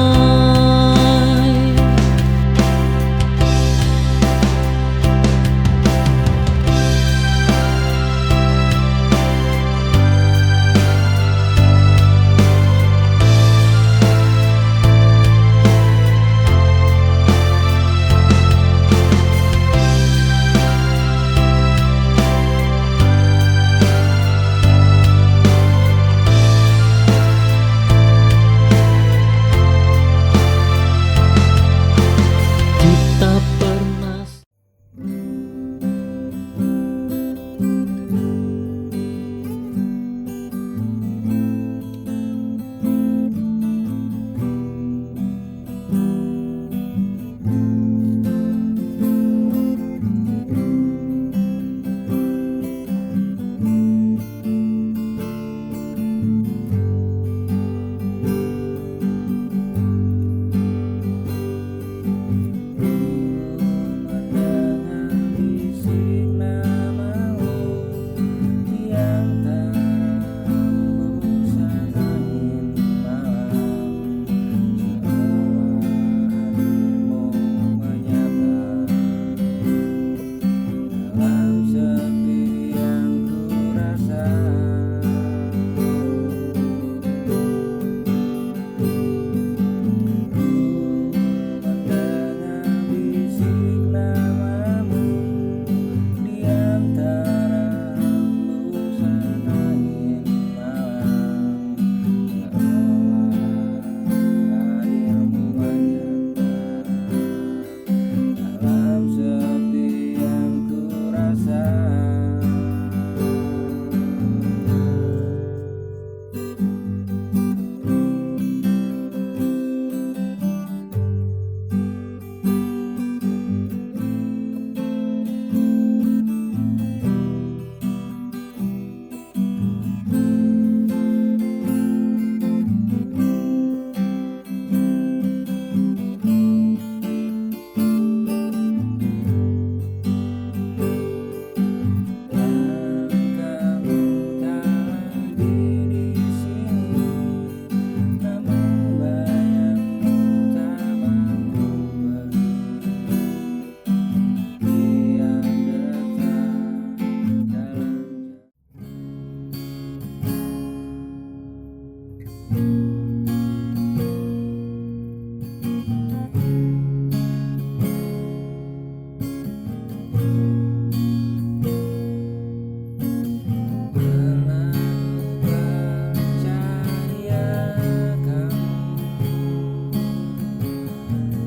S3: Pernah percaya kamu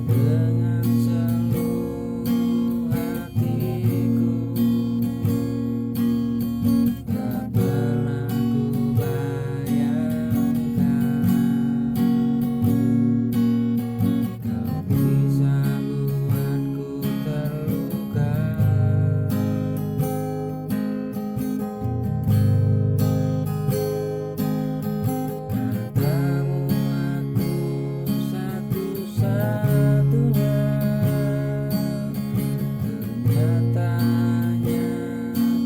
S3: dengan seluruh hatiku. Tak pernah ku bayangkan kau bisa buatku terluka. Katamu aku satu-satunya, ternyata hanya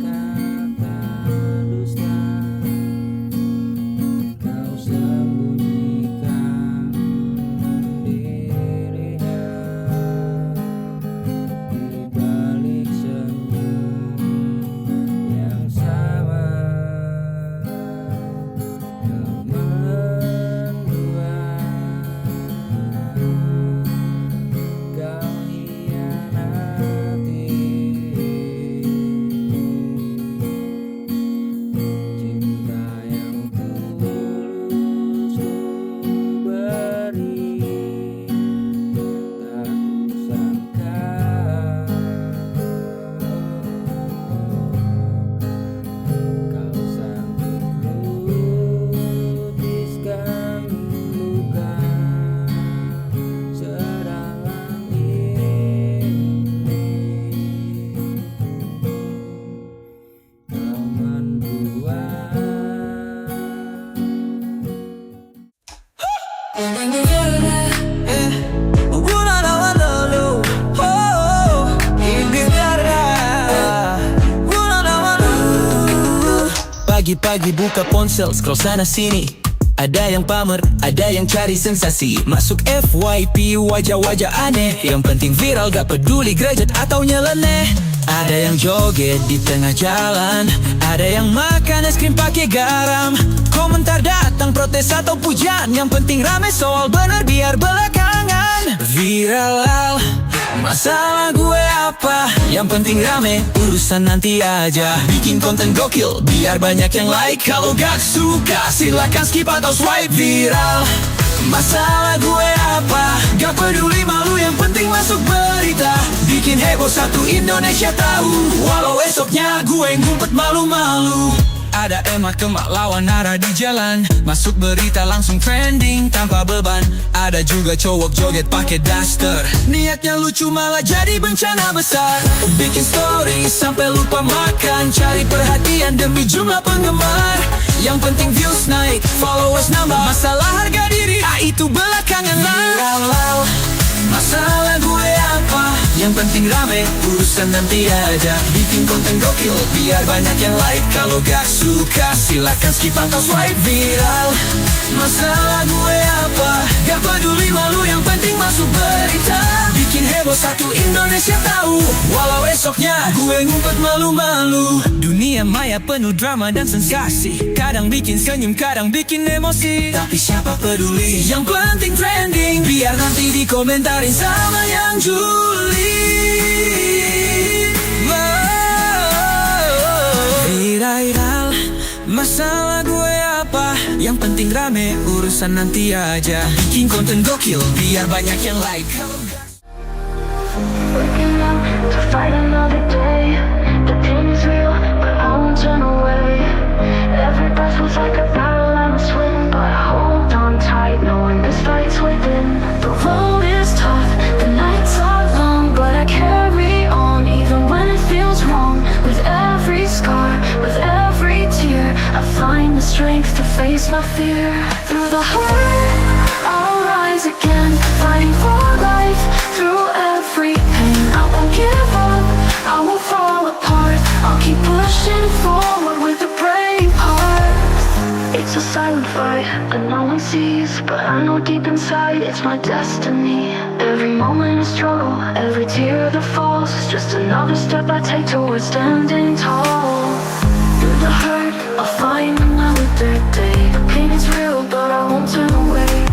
S3: kata dusta. Kau sembunyikan dirinya di balik senyum yang sama. Kau mendua, kau hianati cinta yang tulus ku beri. Tak kusangka kau sanggup lukiskan luka sedalam ini. Kau mendua.
S4: Pagi-pagi buka ponsel, scroll sana sini. Ada yang pamer, ada yang cari sensasi. Masuk FYP, wajah-wajah aneh. Yang penting viral, gak peduli graduate atau nyeleneh. Ada yang joget di tengah jalan, ada yang makan es krim pakai garam. Komentar datang, protes atau pujian, yang penting rame soal benar biar belakangan. Viral, masalah gue apa? Yang penting rame, urusan nanti aja. Bikin konten gokil, biar banyak yang like. Kalau gak suka, silakan skip atau swipe. Viral, masalah gue apa? Gak peduli malu, yang penting masuk berita. Bikin heboh satu Indonesia tahu, walau esoknya gue ngumpet malu-malu. Ada emak-emak lawan arah di jalan, masuk berita langsung trending tanpa beban. Ada juga cowok joget pakai daster, niatnya lucu malah jadi bencana besar. Bikin story sampai lupa makan, cari perhatian demi jumlah penggemar. Yang penting views naik, followers nambah. Masalah harga diri, itu belakangan lah. Masalah gue apa? Yang penting rame, urusan nanti aja. Bikin konten gokil, biar banyak yang like. Kalau gak suka, silakan skip atau swipe. Viral, masalah gue apa? Gak peduli malu, yang penting masuk berita. Bikin heboh satu Indonesia tahu, walau esoknya gue ngumpet malu-malu. Dunia maya penuh drama dan sensasi, kadang bikin senyum, kadang bikin emosi. Tapi siapa peduli, yang penting trending. Biar nanti dikomentarin sama yang juli. Viral, masalah gue apa? Yang penting rame, urusan nanti aja. Bikin konten gokil, biar banyak yang like.
S2: Waking up to fight another day. The pain is real, but I won't turn away. Every breath was like a battle I must win, but I hold on tight, knowing this fight's within. The road is tough, the nights are long, but I carry on, even when it feels wrong. With every scar, with every tear, I find the strength to face my fear. Through the hurt, I'll rise again, fighting for life. Through every pain, I won't give up, I won't fall apart. I'll keep pushing forward with a brave heart. It's a silent fight that no one sees, but I know deep inside it's my destiny. Every moment is struggle, every tear that falls is just another step I take towards standing tall. Through the hurt, I'll find another day. Pain is real, but I won't turn away.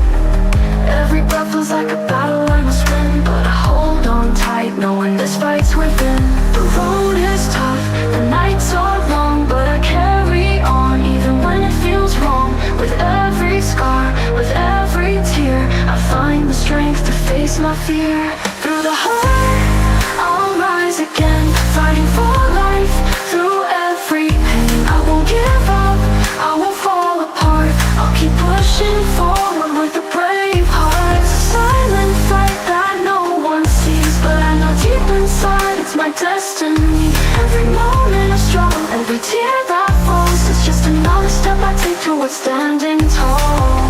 S2: Every breath feels like a battle I must win, but I hold on tight, knowing this fight's within. The road fear. Through the heart, I'll rise again, fighting for life through every pain. I won't give up, I won't fall apart. I'll keep pushing forward with a brave heart. It's a silent fight that no one sees, but I know deep inside it's my destiny. Every moment of struggle, every tear that falls, it's just another step I take towards standing tall.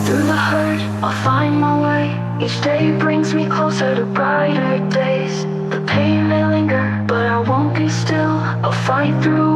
S2: Through the hurt, I'll find my way. Each day brings me closer to brighter days. The pain may linger, but I won't be still. I'll fight through